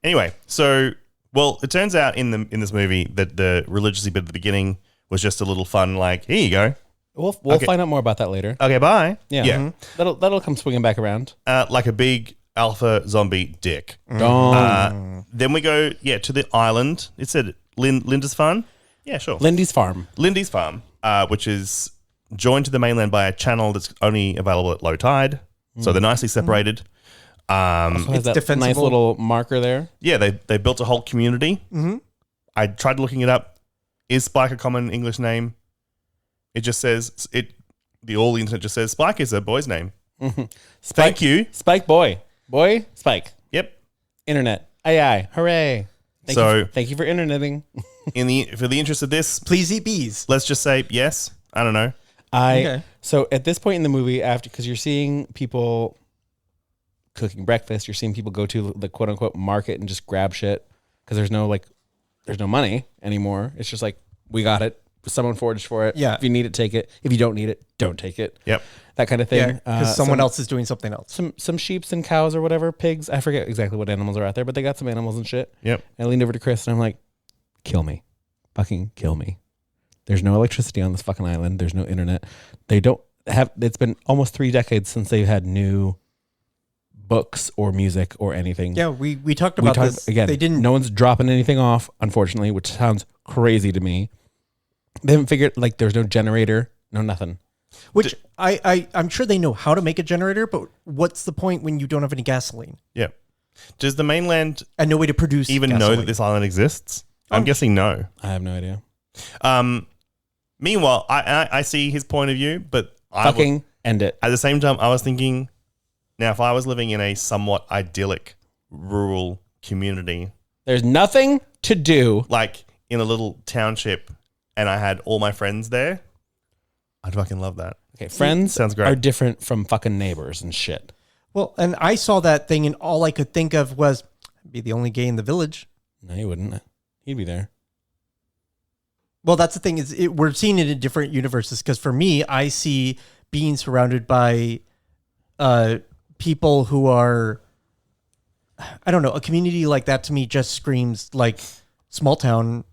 Anyway, so it turns out in this movie that the religious bit at the beginning was just a little fun, like, here you go. We'll find out more about that later. Okay, bye. Yeah. That'll come swinging back around. Like a big alpha zombie dick. Then we go, to the island. It said Linda's Farm? Yeah, sure. Lindy's Farm, which is joined to the mainland by a channel that's only available at low tide. So they're nicely separated. It's that defensible. nice little marker there. Yeah, they built a whole community. I tried looking it up. Is Spike a common English name? It just says all the internet just says Spike is a boy's name. Thank you. Spike boy. Boy, Spike. Yep. Internet. Aye. Hooray. Thank you for interneting. For the interest of this, please eat bees. Let's just say yes. I don't know. So at this point in the movie, because you're seeing people cooking breakfast, you're seeing people go to the quote unquote market and just grab shit because there's no money anymore. It's just like, we got it. Someone foraged for it. Yeah. If you need it, take it. If you don't need it, don't take it. Yep. That kind of thing. Yeah, because someone else is doing something else. Some sheeps and cows or whatever, pigs. I forget exactly what animals are out there, but they got some animals and shit. Yep. And I leaned over to Chris and I'm like, kill me. Fucking kill me. There's no electricity on this fucking island. There's no internet. It's been almost 3 decades since they've had new books or music or anything. Yeah, we talked about this. Again, no one's dropping anything off, unfortunately, which sounds crazy to me. They haven't figured, like, there's no generator, no nothing. Which I'm sure they know how to make a generator, but what's the point when you don't have any gasoline? Yeah. Does the mainland and no way to produce even gasoline know that this island exists? I'm guessing no. I have no idea. Meanwhile, I see his point of view, but end it. At the same time, I was thinking, now if I was living in a somewhat idyllic rural community, there's nothing to do, like in a little township, and I had all my friends there, I'd fucking love that. Okay, friends sounds great. Are different from fucking neighbors and shit. Well, and I saw that thing, and all I could think of was, I'd be the only gay in the village. No, he wouldn't. He'd be there. Well, that's the thing is we're seeing it in different universes. Because for me, I see being surrounded by people who are, I don't know, a community like that to me just screams like small town,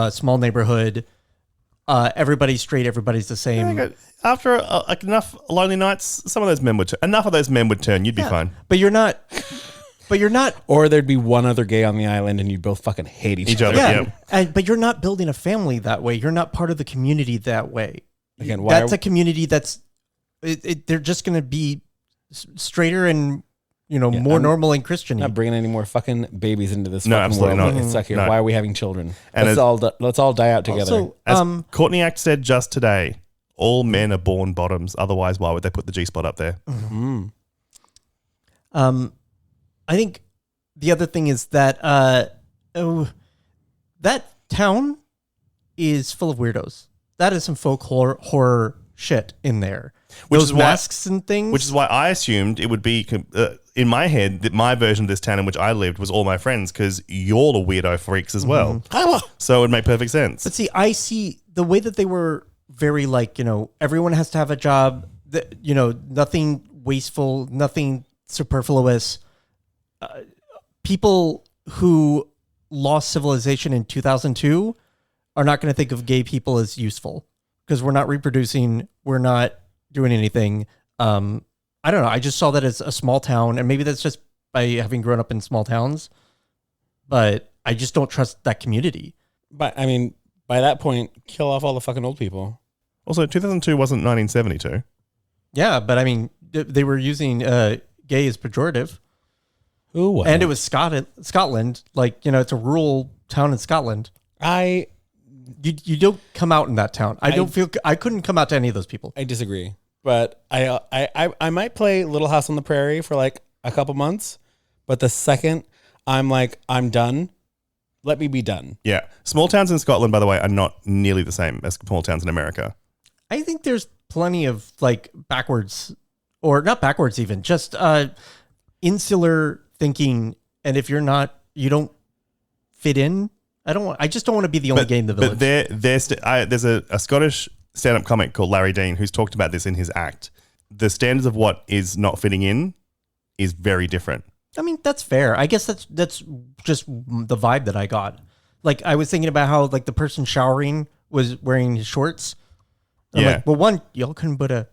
small neighborhood. Everybody's straight. Everybody's the same. Yeah, after enough lonely nights, enough of those men would turn. You'd be fine. But you're not. Or there'd be one other gay on the island, and you'd both fucking hate each other. Yeah. But you're not building a family that way. You're not part of the community that way. Again, that's a community that's. They're just going to be straighter and more normal and Christian. Not bringing any more fucking babies into this No, fucking absolutely world. not. It's stuck here. No. Why are we having children? And let's all die out together. Also, as Courtney Act said just today, all men are born bottoms. Otherwise, why would they put the G-spot up there? Mm-hmm. I think the other thing is that that town is full of weirdos. That is some folk horror shit in there. Those masks and things. Which is why I assumed it would be in my head that my version of this town in which I lived was all my friends, because you're the weirdo freaks as well. So it would make perfect sense. But see, I see the way that they were very like, everyone has to have a job, that, nothing wasteful, nothing superfluous. People who lost civilization in 2002 are not going to think of gay people as useful because we're not reproducing. We're not doing anything. I don't know. I just saw that as a small town, and maybe that's just by having grown up in small towns, but I just don't trust that community. But I mean, by that point, kill off all the fucking old people. Also, 2002 wasn't 1972. Yeah, but I mean, they were using gay as pejorative. Ooh, and it was Scotland. Like, you know, it's a rural town in Scotland. You don't come out in that town. I couldn't come out to any of those people. I disagree, but I might play Little House on the Prairie for like a couple months, but the second I'm like, I'm done, let me be done. Yeah. Small towns in Scotland, by the way, are not nearly the same as small towns in America. I think there's plenty of like backwards, or not backwards even, just insular thinking. And if you don't fit in. I just don't want to be the only gay in the village. But there's a Scottish stand-up comic called Larry Dean who's talked about this in his act. The standards of what is not fitting in is very different. I mean, that's fair. I guess that's just the vibe that I got. Like, I was thinking about how like the person showering was wearing his shorts. I'm like, well, one, y'all couldn't put a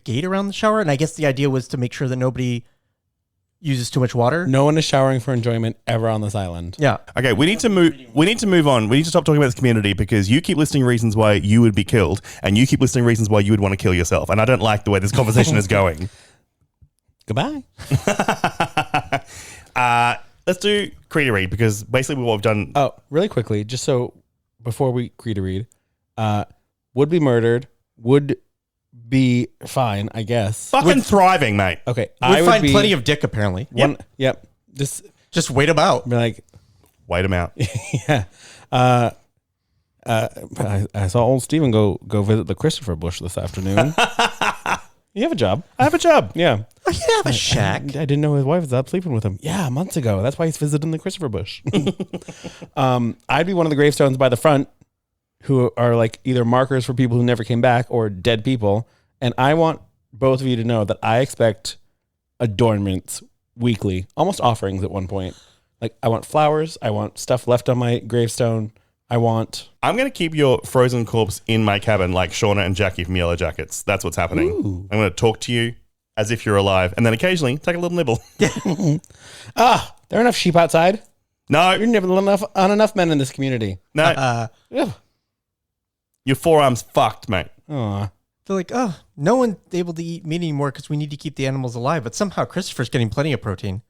gate around the shower, and I guess the idea was to make sure that nobody uses too much water. No one is showering for enjoyment ever on this island. Yeah. Okay, we need to move on. We need to stop talking about this community because you keep listing reasons why you would be killed, and you keep listing reasons why you would want to kill yourself. And I don't like the way this conversation is going. Goodbye. Let's do Creed Read because basically what we've done. Oh, really quickly, just so before we Creed Read, would be murdered, would be fine, I guess. Fucking thriving, mate. Okay, I would find plenty of dick apparently. Yep. Just wait them out. Be like, wait them out. Yeah. I saw old Steven go visit the Christopher bush this afternoon. You have a job. I have a job. Yeah. Oh, you have a shack. I didn't know his wife was up sleeping with him. Yeah, months ago. That's why he's visiting the Christopher bush. I'd be one of the gravestones by the front who are like either markers for people who never came back or dead people. And I want both of you to know that I expect adornments weekly, almost offerings at one point. Like I want flowers. I want stuff left on my gravestone. I'm going to keep your frozen corpse in my cabin like Shauna and Jackie from Yellow Jackets. That's what's happening. Ooh. I'm going to talk to you as if you're alive and then occasionally take a little nibble. There are enough sheep outside. No. You're nibbling on enough men in this community. No. Your forearm's fucked, mate. Aw. They're like, oh, no one's able to eat meat anymore because we need to keep the animals alive. But somehow Christopher's getting plenty of protein.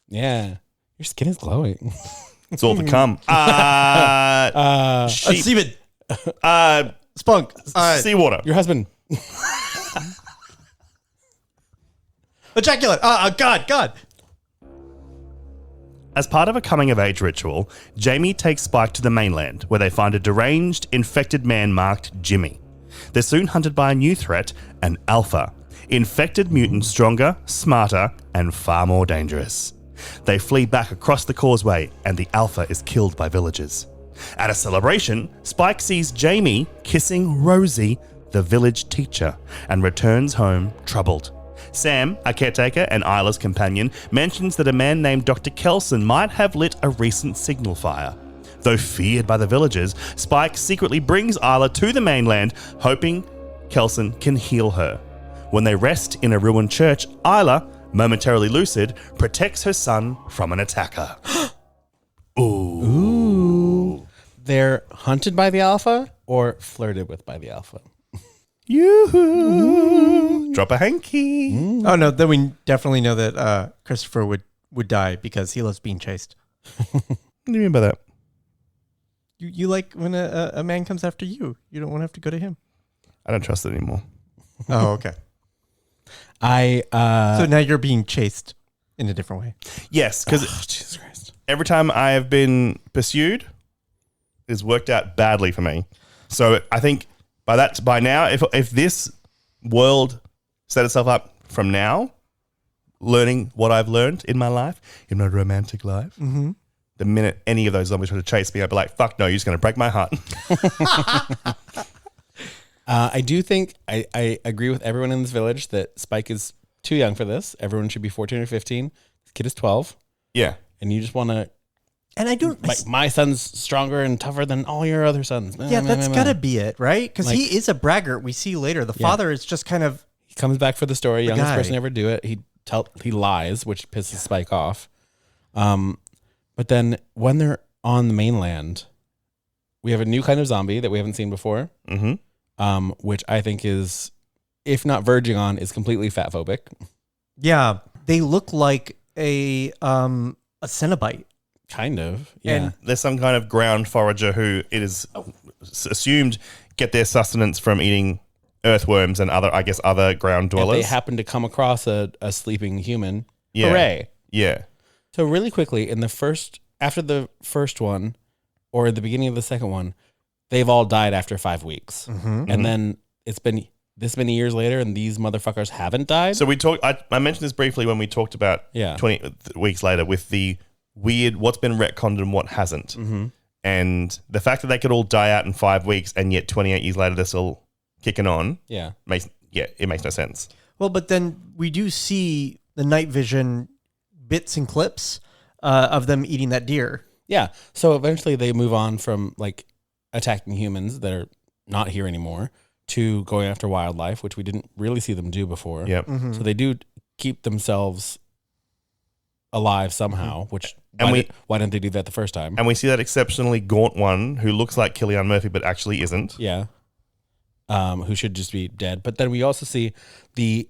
Yeah. Your skin is glowing. It's all to come. Seaweed. Spunk. Seawater. Your husband. Ejaculate. God. As part of a coming-of-age ritual, Jamie takes Spike to the mainland, where they find a deranged, infected man marked Jimmy. They're soon hunted by a new threat, an alpha. Infected mutant stronger, smarter, and far more dangerous. They flee back across the causeway, and the alpha is killed by villagers. At a celebration, Spike sees Jamie kissing Rosie, the village teacher, and returns home troubled. Sam, a caretaker and Isla's companion, mentions that a man named Dr. Kelson might have lit a recent signal fire. Though feared by the villagers, Spike secretly brings Isla to the mainland, hoping Kelson can heal her. When they rest in a ruined church, Isla, momentarily lucid, protects her son from an attacker. Ooh. They're hunted by the alpha or flirted with by the alpha? Yoo-hoo. Drop a hanky. Oh, no, then we definitely know that Christopher would die because he loves being chased. What do you mean by that? You like when a man comes after you. You don't want to have to go to him. I don't trust it anymore. Oh, okay. So now you're being chased in a different way. Yes, because Jesus Christ. Every time I have been pursued, it's worked out badly for me. So I think by now, if this world set itself up from now, learning what I've learned in my life, in my romantic life, the minute any of those zombies try to chase me, I'd be like, fuck no, you're just going to break my heart. I do think I agree with everyone in this village that Spike is too young for this. Everyone should be 14 or 15. This kid is 12. Yeah. And you just want to... And I don't... Like, my son's stronger and tougher than all your other sons. Yeah, that's got to be it, right? Because Like- he is a braggart. We see later. The father is just kind of... He comes back for the story. Youngest guy. person to ever do it. He lies, which pisses Spike off. But then when they're on the mainland, we have a new kind of zombie that we haven't seen before, which I think is, if not verging on, is completely fatphobic. Yeah, they look like a Cenobite. Kind of, yeah. And there's some kind of ground forager who it is assumed get their sustenance from eating earthworms and other ground dwellers. If they happen to come across a sleeping human, Yeah. hooray. Yeah. So really quickly, after the first one, or the beginning of the second one, they've all died after 5 weeks. And then it's been this many years later and these motherfuckers haven't died. So I mentioned this briefly when we talked about 20 weeks later with the weird what's been retconned and what hasn't. And the fact that they could all die out in 5 weeks and yet 28 years later they're still kicking on. It makes no sense. Well, but then we do see the night vision bits and clips of them eating that deer. Yeah. So eventually they move on from like attacking humans that are not here anymore to going after wildlife, which we didn't really see them do before. Yep. Mm-hmm. So they do keep themselves alive somehow, which why didn't they do that the first time? And we see that exceptionally gaunt one who looks like Cillian Murphy but actually isn't. Yeah. Who should just be dead. But then we also see the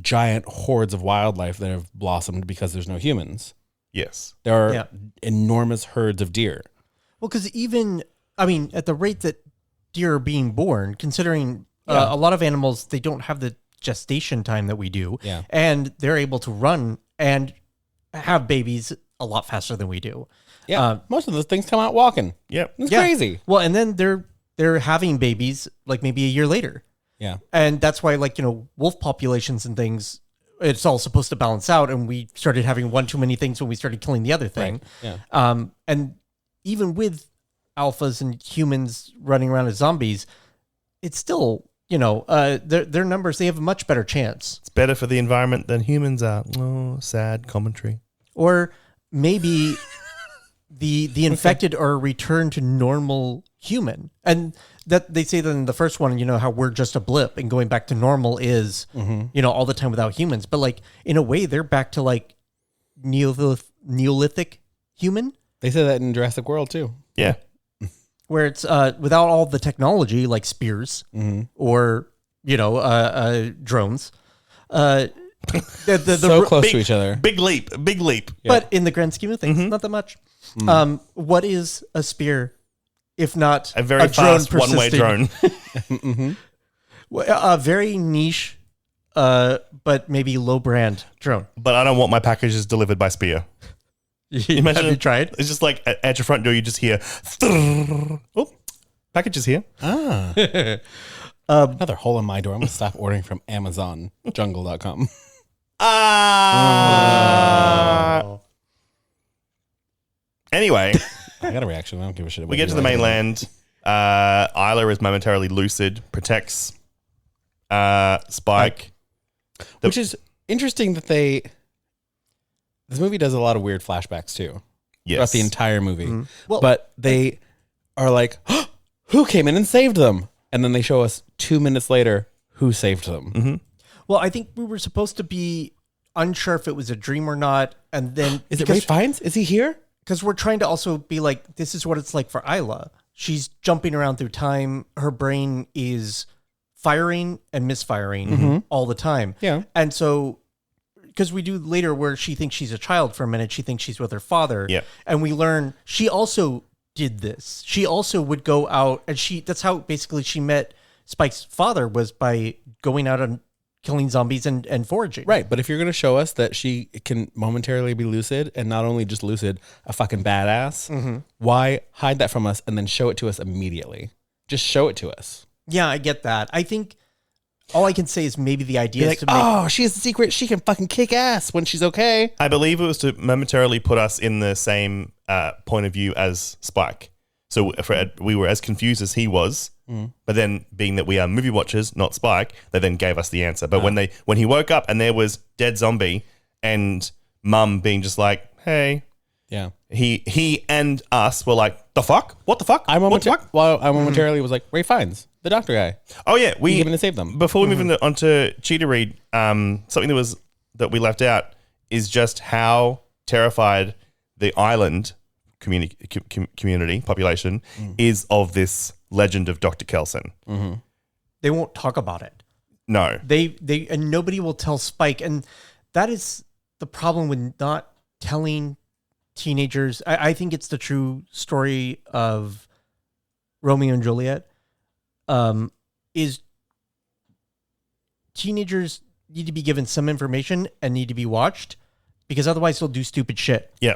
giant hordes of wildlife that have blossomed because there's no humans. Yes. There are enormous herds of deer. Well, because at the rate that deer are being born, considering a lot of animals, they don't have the gestation time that we do. Yeah. And they're able to run and have babies a lot faster than we do. Yeah. Most of those things come out walking. Yep. It's crazy. Well, and then they're having babies like maybe a year later. Yeah. And that's why, wolf populations and things, it's all supposed to balance out. And we started having one too many things when we started killing the other thing. Right. Yeah. And even with alphas and humans running around as zombies, it's still, their numbers, they have a much better chance. It's better for the environment than humans are. Oh, sad commentary. Or maybe the infected are returned to normal human. And that they say that in the first one, how we're just a blip and going back to normal is, all the time without humans. But in a way, they're back to Neolithic human. They say that in Jurassic World too. Yeah. Where it's without all the technology like spears or, drones. So close to each other. Big leap. But in the grand scheme of things, not that much. What is a spear if not a very fast one-way drone? A very niche, but maybe low-brand drone. But I don't want my packages delivered by spear. Imagine, have you tried? It's just like at your front door, you just hear, oh, packages here. Another hole in my door. I'm going to stop ordering from Amazon, jungle.com. Anyway. I got a reaction. I don't give a shit about We get to the mainland. Isla is momentarily lucid, protects Spike. Which is interesting that this movie does a lot of weird flashbacks too. Yes. Throughout the entire movie. Well, but they are like, oh, who came in and saved them? And then they show us 2 minutes later who saved them. Well, I think we were supposed to be unsure if it was a dream or not. And then is it Ray Fiennes? Is he here? Because we're trying to also be like, this is what it's like for Isla. She's jumping around through time. Her brain is firing and misfiring all the time. Yeah. And so, because we do later where she thinks she's a child for a minute, she thinks she's with her father. Yeah. And we learn she also did this. She also would go out and that's how basically she met Spike's father, was by going out and killing zombies and foraging. Right. But if you're going to show us that she can momentarily be lucid, and not only just lucid, a fucking badass, why hide that from us and then show it to us immediately? Just show it to us. Yeah, I get that. I think all I can say is maybe the idea is to make... oh, she has a secret. She can fucking kick ass when she's okay. I believe it was to momentarily put us in the same point of view as Spike. So we were as confused as he was, but then being that we are movie watchers, not Spike, they then gave us the answer. But when he woke up and there was dead zombie and Mum being just like, hey, yeah, he and us were like, the fuck? What the fuck? I momentarily was like, Ray Fiennes, the doctor guy. Oh yeah, we came in to save them. Before we move onto Cheetah Read, something that we left out is just how terrified the island community population is of this legend of Dr. Kelson. Mm-hmm. They won't talk about it. No. They and nobody will tell Spike. And that is the problem with not telling teenagers. I think it's the true story of Romeo and Juliet. Is teenagers need to be given some information and need to be watched, because otherwise they'll do stupid shit. Yeah.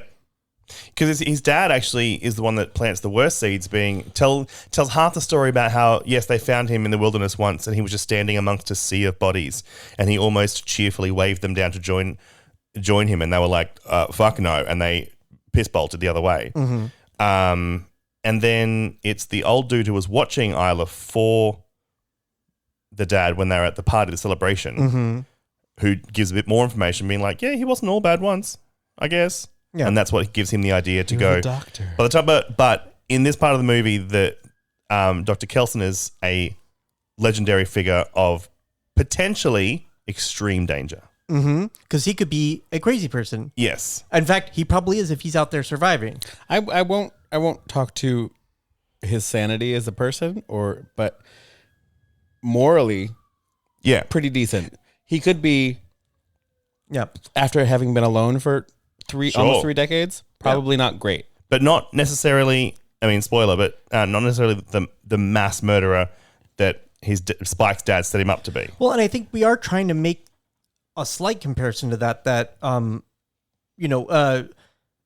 Because his dad actually is the one that plants the worst seeds, tells half the story about how, yes, they found him in the wilderness once and he was just standing amongst a sea of bodies and he almost cheerfully waved them down to join him, and they were like, fuck no, and they piss bolted the other way. Mm-hmm. And then it's the old dude who was watching Isla for the dad when they were at the party, the celebration, Mm-hmm. who gives a bit more information, being like, yeah, he wasn't all bad once, I guess. Yeah. And that's what gives him the idea to He was go. a doctor. By the time, but in this part of the movie, that Dr. Kelson is a legendary figure of potentially extreme danger. Mm-hmm. Because he could be a crazy person. Yes. In fact, he probably is if he's out there surviving. I won't talk to his sanity as a person, but morally, Yeah. pretty decent. He could be, after having been alone for almost 3 decades, probably not great. But not necessarily, I mean, spoiler, but not necessarily the mass murderer that Spike's dad set him up to be. Well, and I think we are trying to make a slight comparison to that,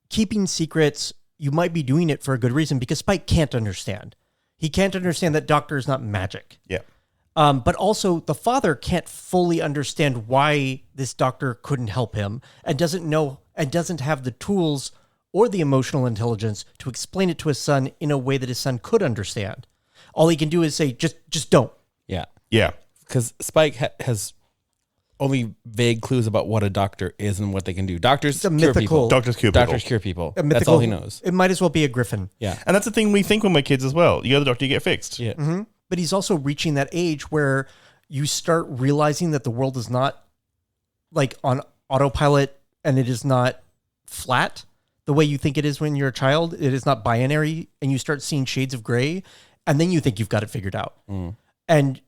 keeping secrets, you might be doing it for a good reason, because Spike can't understand. He can't understand that doctor is not magic. Yeah. But also the father can't fully understand why this doctor couldn't help him, and doesn't know and doesn't have the tools or the emotional intelligence to explain it to his son in a way that his son could understand. All he can do is say, just don't. Yeah. Yeah. Because Spike has only vague clues about what a doctor is and what they can do. Doctors It's a cure mythical- people. Doctors cure people. Doctors cure people. A That's all he knows. It might as well be a griffin. Yeah. And that's the thing we think when we're kids as well. You go to the doctor, you get fixed. Yeah. Mm-hmm. But he's also reaching that age where you start realizing that the world is not like on autopilot, and it is not flat the way you think it is when you're a child. It is not binary, and you start seeing shades of gray, and then you think you've got it figured out. And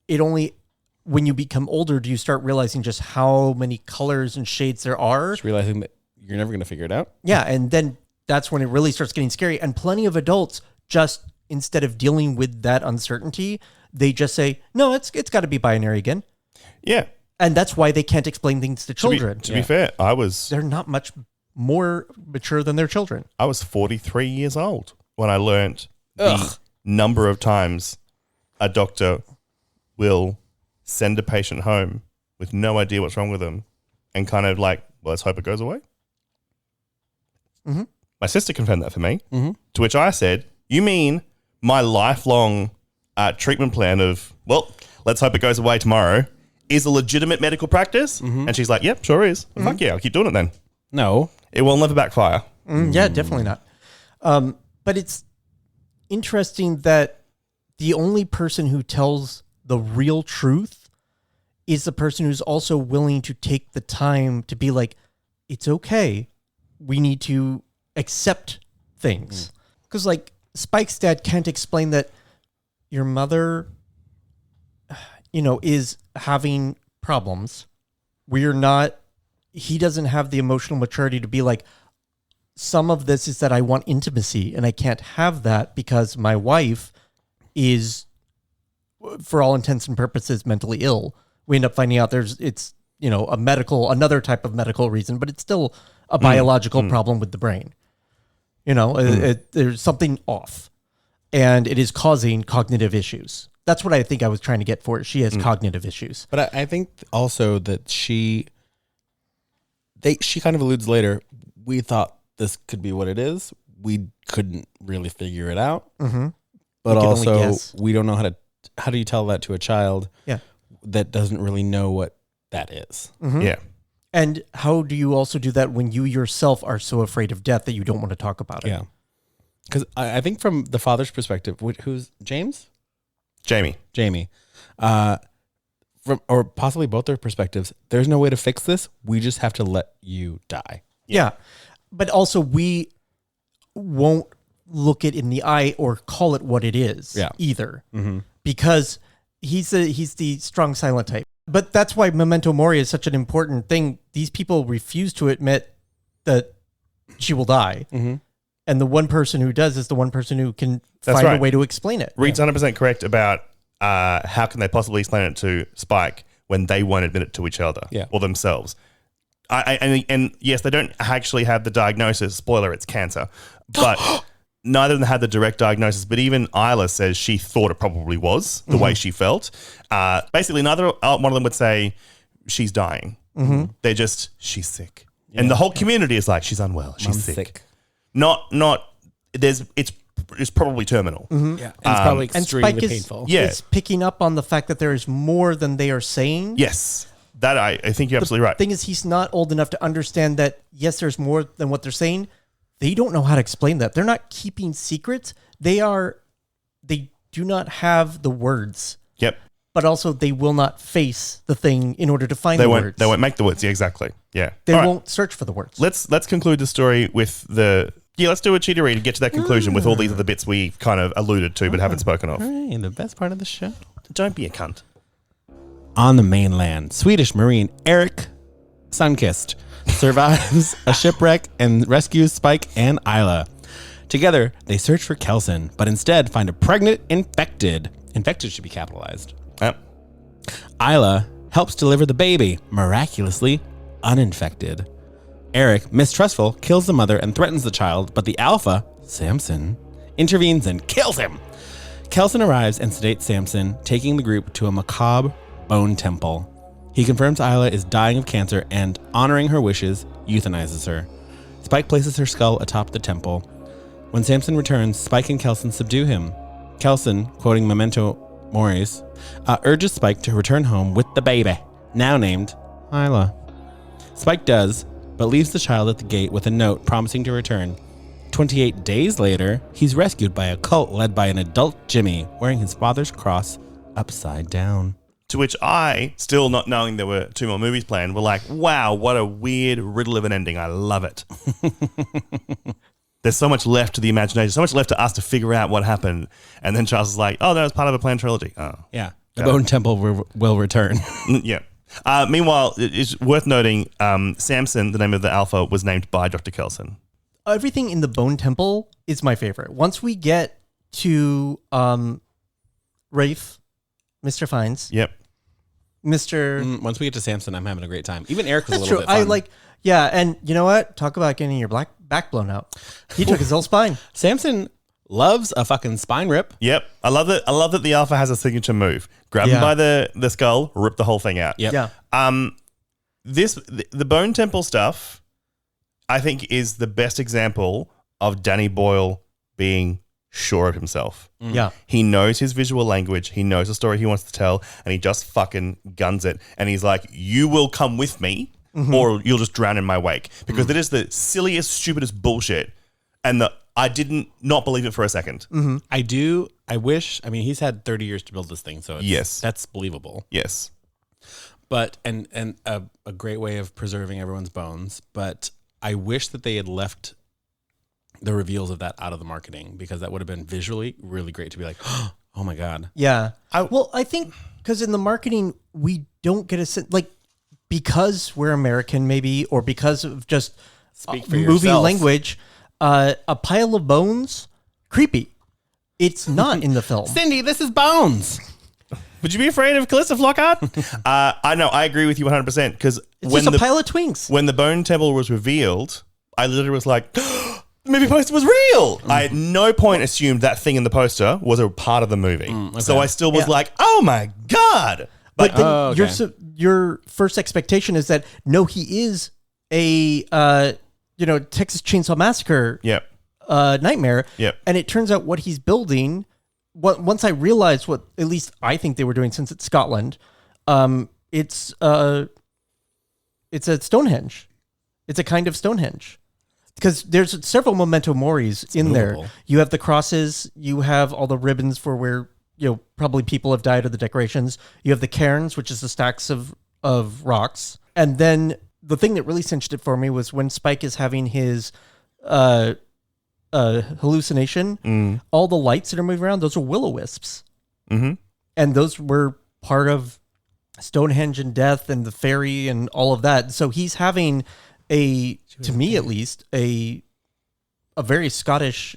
it only, when you become older, do you start realizing just how many colors and shades there are. Just realizing that you're never going to figure it out. Yeah, and then that's when it really starts getting scary. And plenty of adults just, instead of dealing with that uncertainty, they just say, no, it's got to be binary again. Yeah. And that's why they can't explain things to children. To be fair, They're not much more mature than their children. I was 43 years old when I learned the number of times a doctor will send a patient home with no idea what's wrong with them and kind of like, well, let's hope it goes away. Mm-hmm. My sister confirmed that for me, Mm-hmm. to which I said, you mean my lifelong treatment plan of, well, let's hope it goes away tomorrow is a legitimate medical practice? Mm-hmm. And she's like, yep, sure is. Well, fuck yeah, I'll keep doing it then. No. It will never backfire. Yeah, definitely not. But it's interesting that the only person who tells the real truth is the person who's also willing to take the time to be like, it's okay. We need to accept things. Because like Spike's dad can't explain that your mother, is having problems. He doesn't have the emotional maturity to be like, some of this is that I want intimacy and I can't have that because my wife is, for all intents and purposes, mentally ill. We end up finding out it's another type of medical reason, but it's still a biological problem with the brain. There's something off, and it is causing cognitive issues. That's what I think I was trying to get for. She has cognitive issues. But I think also that she kind of alludes later, we thought this could be what it is. We couldn't really figure it out. Mm-hmm. But We can only also, guess. we don't know how do you tell that to a child that doesn't really know what that is? Mm-hmm. Yeah. And how do you also do that when you yourself are so afraid of death that you don't want to talk about it? Yeah. Because I think from the father's perspective, who's James? Jamie. Or possibly both their perspectives, there's no way to fix this. We just have to let you die. Yeah. But also we won't look it in the eye or call it what it is either. Because he's the strong silent type. But that's why memento mori is such an important thing. These people refuse to admit that she will die. And the one person who does is the one person who can find a way to explain it. Reed's 100% correct about how can they possibly explain it to Spike when they won't admit it to each other or themselves. And yes, they don't actually have the diagnosis. Spoiler, it's cancer. But neither of them had the direct diagnosis. But even Isla says she thought it probably was the way she felt. Basically, neither one of them would say she's dying. They're just, she's sick. And the whole community is like, she's unwell. She's sick. It's probably terminal. Yeah. And it's probably extremely and Spike painful. Is picking up on the fact that there is more than they are saying. Yes. That I think you're absolutely right. The thing is, he's not old enough to understand that, yes, there's more than what they're saying. They don't know how to explain that. They're not keeping secrets. They do not have the words. Yep. But also, they will not face the thing in order to find the words. They won't make the words. Yeah, exactly. Yeah. They won't search for the words. Let's conclude the story with let's do a cheater read and get to that conclusion with all these other bits we kind of alluded to but haven't spoken of. All right, and the best part of the show. Don't be a cunt. On the mainland, Swedish Marine Eric Sundqvist survives a shipwreck and rescues Spike and Isla. Together, they search for Kelson, but instead find a pregnant infected. Infected should be capitalized. Yep. Isla helps deliver the baby, miraculously uninfected. Eric, mistrustful, kills the mother and threatens the child, but the alpha, Samson, intervenes and kills him. Kelson arrives and sedates Samson, taking the group to a macabre bone temple. He confirms Isla is dying of cancer and, honoring her wishes, euthanizes her. Spike places her skull atop the temple. When Samson returns, Spike and Kelson subdue him. Kelson, quoting Memento Mori's, urges Spike to return home with the baby, now named Isla. Spike does, but leaves the child at the gate with a note promising to return. 28 days later, he's rescued by a cult led by an adult Jimmy wearing his father's cross upside down. To which I, still not knowing there were 2 more movies planned, were like, wow, what a weird riddle of an ending. I love it. There's so much left to the imagination, so much left to us to figure out what happened. And then Charles is like, oh, that was part of a planned trilogy. Oh, yeah. The Bone Temple will return. Yeah. Meanwhile, it's worth noting, Samson, the name of the alpha, was named by Dr. Kelson. Everything in the Bone Temple is my favorite. Once we get to Rafe, Mr. Fines. Yep. Once we get to Samson, I'm having a great time. Even Eric was a little bit fun. And you know what? Talk about getting your back blown out. He took his whole spine. Samson loves a fucking spine rip. Yep. I love that the alpha has a signature move. Grab him by the skull, rip the whole thing out. Yep. Yeah. The Bone Temple stuff, I think, is the best example of Danny Boyle being sure of himself. Yeah. He knows his visual language. He knows the story he wants to tell, and he just fucking guns it. And he's like, you will come with me or you'll just drown in my wake. Because it is the silliest, stupidest bullshit. And I didn't not believe it for a second. I wish, he's had 30 years to build this thing, so that's believable. Yes. But, and a great way of preserving everyone's bones. But I wish that they had left the reveals of that out of the marketing, because that would have been visually really great to be like, oh my God. Yeah. I think because in the marketing, we don't get a sense, like, because we're American maybe, or because of just movie language, a pile of bones, creepy. It's not in the film. Cindy, this is bones. Would you be afraid of Calista Flockhart? I know, I agree with you 100%. Because it's just a pile of twinks. When the Bone Temple was revealed, I literally was like, the movie poster was real. I at no point assumed that thing in the poster was a part of the movie. Okay. So I still was like, oh my God. But then your first expectation is that, no, he is a Texas Chainsaw Massacre nightmare. Yep. And it turns out what he's building, once I realized what at least I think they were doing, since it's Scotland, it's a Stonehenge. It's a kind of Stonehenge. Because there's several memento moris in there. You have the crosses, you have all the ribbons for where probably people have died, or the decorations. You have the cairns, which is the stacks of rocks. And then the thing that really cinched it for me was when Spike is having his hallucination, all the lights that are moving around, those are will-o-wisps. Mm-hmm. And those were part of Stonehenge and death and the fairy and all of that. So he's having to me at least, a very Scottish,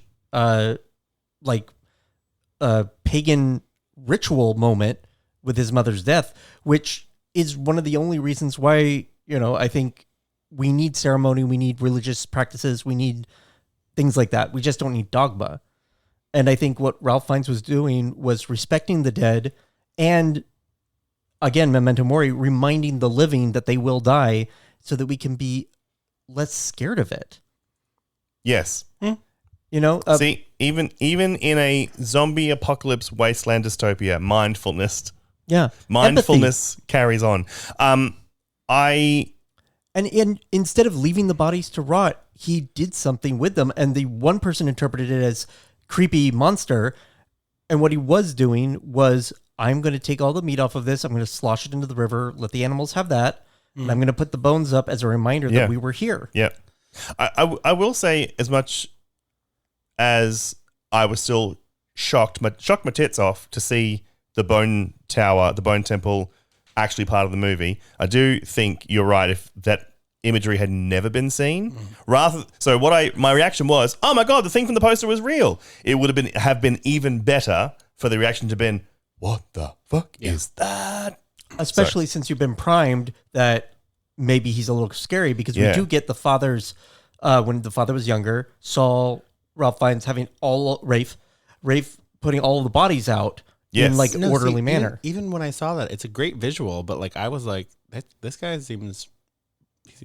pagan ritual moment with his mother's death, which is one of the only reasons why, I think we need ceremony, we need religious practices, we need things like that. We just don't need dogma. And I think what Ralph Fiennes was doing was respecting the dead and, again, memento mori, reminding the living that they will die so that we can be less scared of it. Yes. See, even in a zombie apocalypse wasteland dystopia, mindfulness carries on. And instead of leaving the bodies to rot, he did something with them. And the one person interpreted it as creepy monster. And what he was doing was, I'm going to take all the meat off of this. I'm going to slosh it into the river, let the animals have that. And I'm going to put the bones up as a reminder that we were here. Yeah. I will say, as much as I was still shocked my tits off to see the bone tower, the bone temple, actually part of the movie, I do think you're right. If that imagery had never been seen, my reaction was, oh my God, the thing from the poster was real. It would have been even better for the reaction to have been, what the fuck is that? Especially since you've been primed that maybe he's a little scary, because we do get the father's, when the father was younger, saw Ralph Fiennes having Rafe putting all the bodies out in orderly manner. Even when I saw that, it's a great visual, but I was like, this guy seems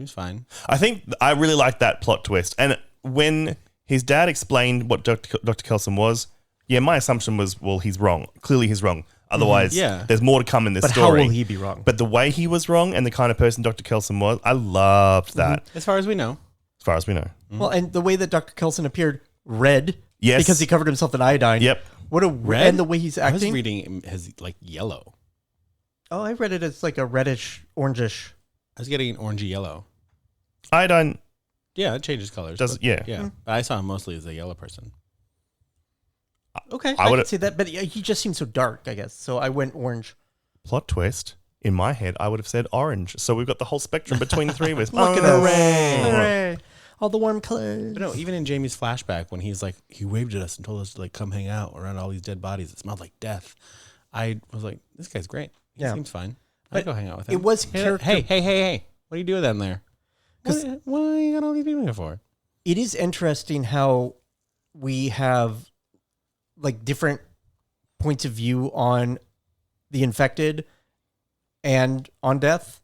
fine. I think I really liked that plot twist. And when his dad explained what Dr. Kelson was, my assumption was, well, he's wrong. Clearly he's wrong. Otherwise, there's more to come in this story. But how will he be wrong? But the way he was wrong and the kind of person Dr. Kelson was, I loved that. As far as we know. Well, and the way that Dr. Kelson appeared red, yes, because he covered himself in iodine. Yep. What a red. And the way he's acting. I was reading it as yellow. Oh, I read it as a reddish, orangish. I was getting an orangey yellow. Iodine. Yeah, it changes colors. Yeah. Mm-hmm. But I saw him mostly as a yellow person. Okay, I could see that, but he just seems so dark, I guess. So I went orange. Plot twist. In my head, I would have said orange. So we've got the whole spectrum between the three of us. Look at us. Hooray. All the warm colors. But no, even in Jamie's flashback, when he's he waved at us and told us to come hang out around all these dead bodies. It smelled like death. I was like, this guy's great. He seems fine. I'd go hang out with him. It was Hey, what are you doing down there? What are you got all these people here for? It is interesting how we have different points of view on the infected and on death.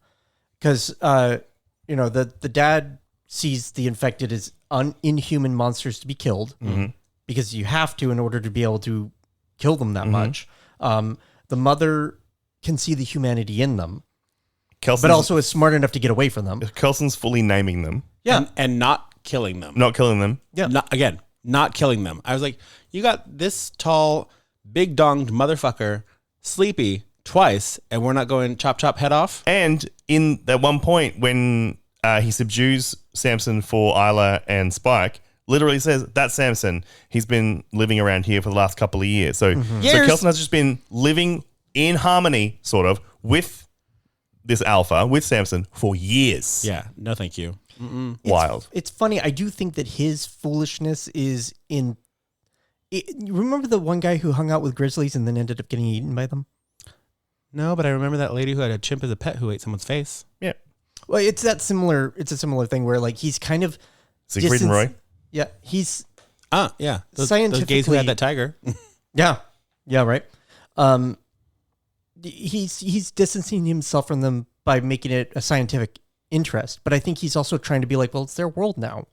Because, the dad sees the infected as inhuman monsters to be killed, because you have to in order to be able to kill them that much. The mother can see the humanity in them, but also is smart enough to get away from them. Kelson's fully naming them. Yeah. And not killing them. Not killing them. Yeah. Not killing them. I was like, you got this tall, big donged motherfucker sleepy twice, and we're not going chop chop head off. And in that one point when he subdues Samson for Isla and Spike, literally says, that's Samson. He's been living around here for the last couple of years. So Kelson has just been living in harmony, sort of, with this alpha, with Samson, for years. Yeah. No, thank you. Wild. It's funny. I do think that his foolishness is in... remember the one guy who hung out with grizzlies and then ended up getting eaten by them? No, but I remember that lady who had a chimp as a pet who ate someone's face. Yeah. Well, it's a similar thing where he's kind of... Siegfried and Roy? Yeah, he's... yeah. Those scientifically... gays who had that tiger. Yeah, right. He's distancing himself from them by making it a scientific interest, but I think he's also trying to be well, it's their world now.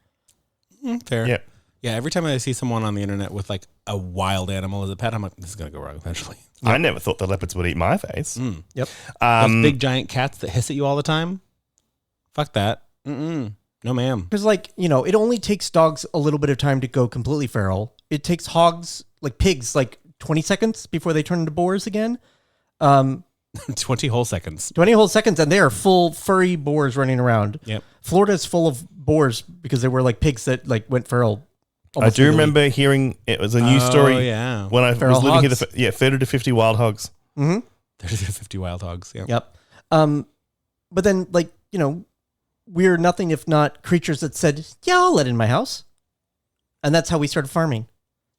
Fair. Yeah. Yeah, every time I see someone on the internet with a wild animal as a pet, I'm like, this is going to go wrong eventually. Yep. I never thought the leopards would eat my face. Yep. Those big giant cats that hiss at you all the time? Fuck that. No, ma'am. Because, it only takes dogs a little bit of time to go completely feral. It takes hogs, pigs, 20 seconds before they turn into boars again. 20 whole seconds. 20 whole seconds, and they are full furry boars running around. Yep. Florida's full of boars because they were pigs that went feral I do remember hearing it was a news story. Yeah. When I Feral was living hogs. here. 30 to 50 wild hogs. Mm-hmm. There's 50 wild hogs. Yeah. Yep. But then, like, you know, we're nothing if not creatures that said, yeah, I'll let in my house. And that's how we started farming.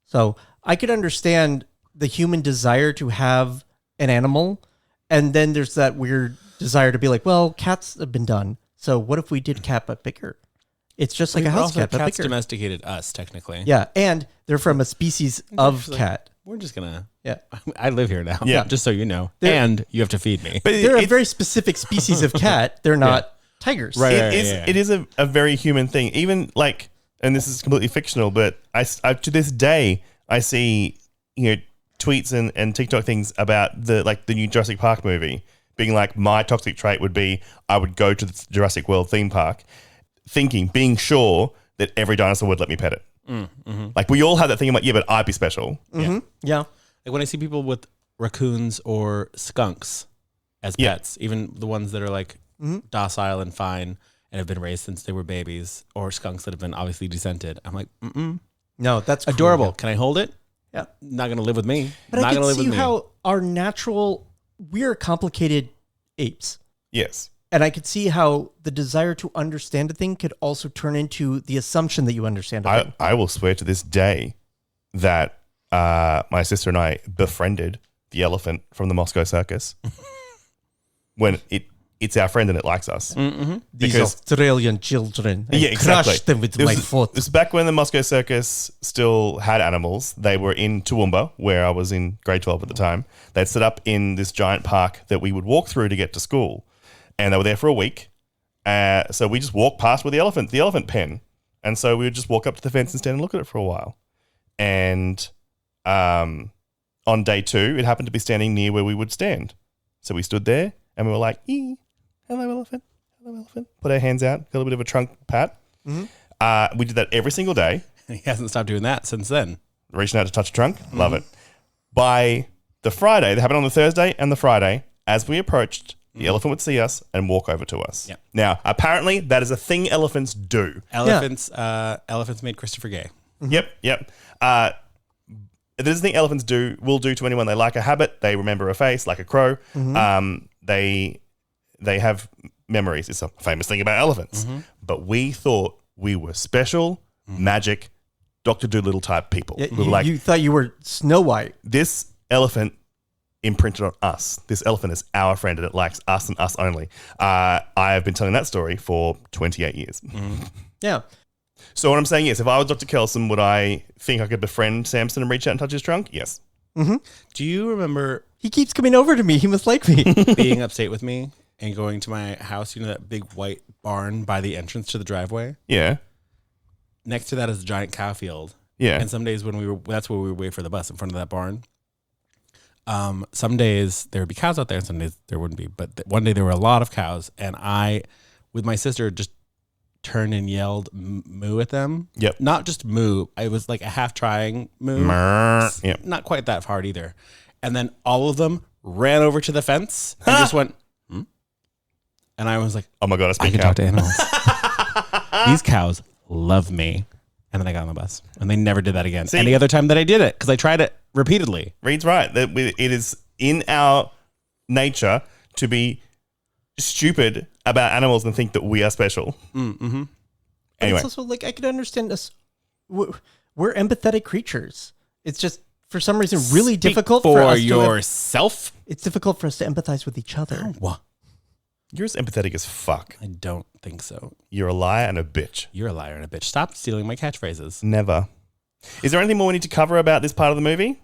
So I could understand the human desire to have an animal. And then there's that weird desire to be like, well, cats have been done. So what if we did cat but bigger? It's just like a house cat, but cats bigger. domesticated us, technically. Yeah, and they're from a species of cat. We're just gonna. Yeah, I live here now. Yeah. just so you know, and you have to feed me. But they're a very specific species of cat. They're not tigers. Right. It is a very human thing. Even like, and this is completely fictional, but I to this day I see tweets and TikTok things about the new Jurassic Park movie being like, my toxic trait would be I would go to the Jurassic World theme park being sure that every dinosaur would let me pet it. Like we all have that thing. I'm like, yeah, but I'd be special. Yeah. Like when I see people with raccoons or skunks as pets, even the ones that are like docile and fine and have been raised since they were babies, or skunks that have been obviously descented, I'm like, No, that's adorable. cool. Can I hold it? Yeah. Not going to live with me. But Not I gonna can live see with me. how our natural, we're complicated apes. Yes. And I could see how the desire to understand a thing could also turn into the assumption that you understand a thing. I will swear to this day that my sister and I befriended the elephant from the Moscow Circus when it's our friend and it likes us. These Australian children. I crushed them with my foot. This is back when the Moscow Circus still had animals. They were in Toowoomba, where I was in grade 12 at the time. They'd set up in this giant park that we would walk through to get to school. And they were there for a week. So we just walked past with the elephant pen. And so we would just walk up to the fence and stand and look at it for a while. And on day 2, it happened to be standing near where we would stand. So we stood there and we were like, hello, elephant. Hello, elephant. Put our hands out, got a bit of a trunk pat. We did that every single day. He hasn't stopped doing that since then. Reaching out to touch a trunk. Love it. By the Friday, they happened on the Thursday and the Friday, as we approached, the elephant would see us and walk over to us. Yep. Now, apparently, that is a thing elephants do. Elephants made Christopher gay. Yep. It is a thing elephants will do to anyone they like a habit. They remember a face, like a crow. They have memories. It's a famous thing about elephants. But we thought we were special, magic, Dr. Dolittle type people. Yeah, We were like, you thought you were Snow White. this elephant imprinted on us. This elephant is our friend and it likes us and us only. I have been telling that story for 28 years. Yeah. So what I'm saying is, if I was Dr. Kelson, would I think I could befriend Samson and reach out and touch his trunk? Yes. Do you remember He keeps coming over to me. He must like me. being upstate with me and going to my house? You know that big white barn by the entrance to the driveway? Yeah. Next to that is a giant cow field. Yeah. And some days that's where we would wait for the bus in front of that barn. Some days there would be cows out there, and some days there wouldn't be. But one day there were a lot of cows, and I, with my sister, just turned and yelled moo at them. Yep. Not just moo. I was like a half trying moo. Yep. Not quite that hard either. And then all of them ran over to the fence and just went, And I was like, oh my God, I can talk to animals. These cows love me. And then I got on the bus, and they never did that again. See? Any other time that I did it, because I tried it repeatedly. Reed's right. That it is in our nature to be stupid about animals and think that we are special. But Anyway. it's also like, I could understand us. We're empathetic creatures. It's just, for some reason, really difficult for us yourself. It's difficult for us to empathize with each other. What? You're as empathetic as fuck. I don't think so. You're a liar and a bitch. You're a liar and a bitch. Stop stealing my catchphrases. Never. Is there anything more we need to cover about this part of the movie?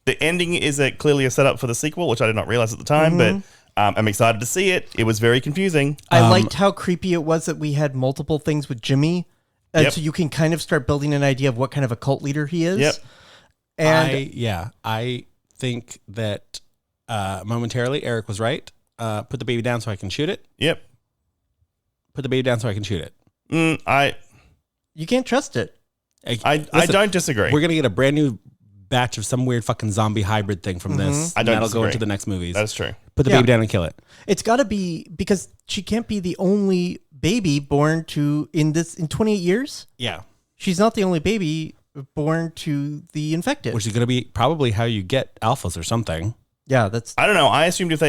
The ending is clearly a setup for the sequel, which I did not realize at the time, but I'm excited to see it. It was very confusing. I liked how creepy it was that we had multiple things with Jimmy. And so you can kind of start building an idea of what kind of a cult leader he is. Yep. And I think that momentarily Eric was right. Put the baby down so I can shoot it. Yep. Put the baby down so I can shoot it. you can't trust it. I don't disagree. We're going to get a brand new batch of some weird fucking zombie hybrid thing from this. I don't That'll disagree. go into the next movies. That's true. Put the baby down and kill it. It's got to be, because she can't be the only baby born to in 28 years. Yeah. She's not the only baby born to the infected. Which is going to be probably how you get alphas or something. Yeah, that's. I don't know. I assumed if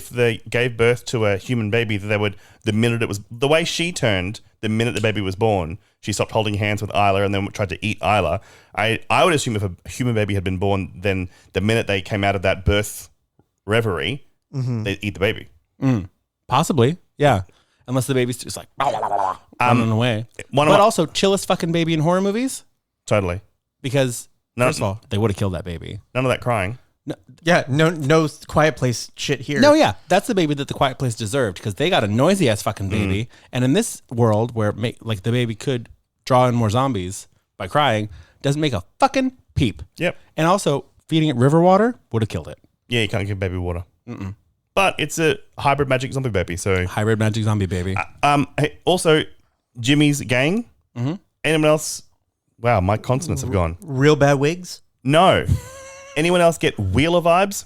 they gave birth to a human baby, that they would, the minute it was, the way she turned, the minute the baby was born, she stopped holding hands with Isla and then tried to eat Isla. I would assume if a human baby had been born, then the minute they came out of that birth reverie, they'd eat the baby. Possibly, yeah. Unless the baby's just like running away. But also, chillest fucking baby in horror movies. Totally. Because, first of all, they would have killed that baby. None of that crying. No Quiet Place shit here. No, yeah. That's the baby that the Quiet Place deserved because they got a noisy ass fucking baby. And in this world where like the baby could draw in more zombies by crying, doesn't make a fucking peep. Yep. And also, feeding it river water would have killed it. Yeah, you can't give baby water. But it's a hybrid magic zombie baby. So hybrid magic zombie baby. Hey, also, Jimmy's gang. Anyone else? Wow, my consonants have gone. Real bad wigs? No. Anyone else get Wheeler vibes?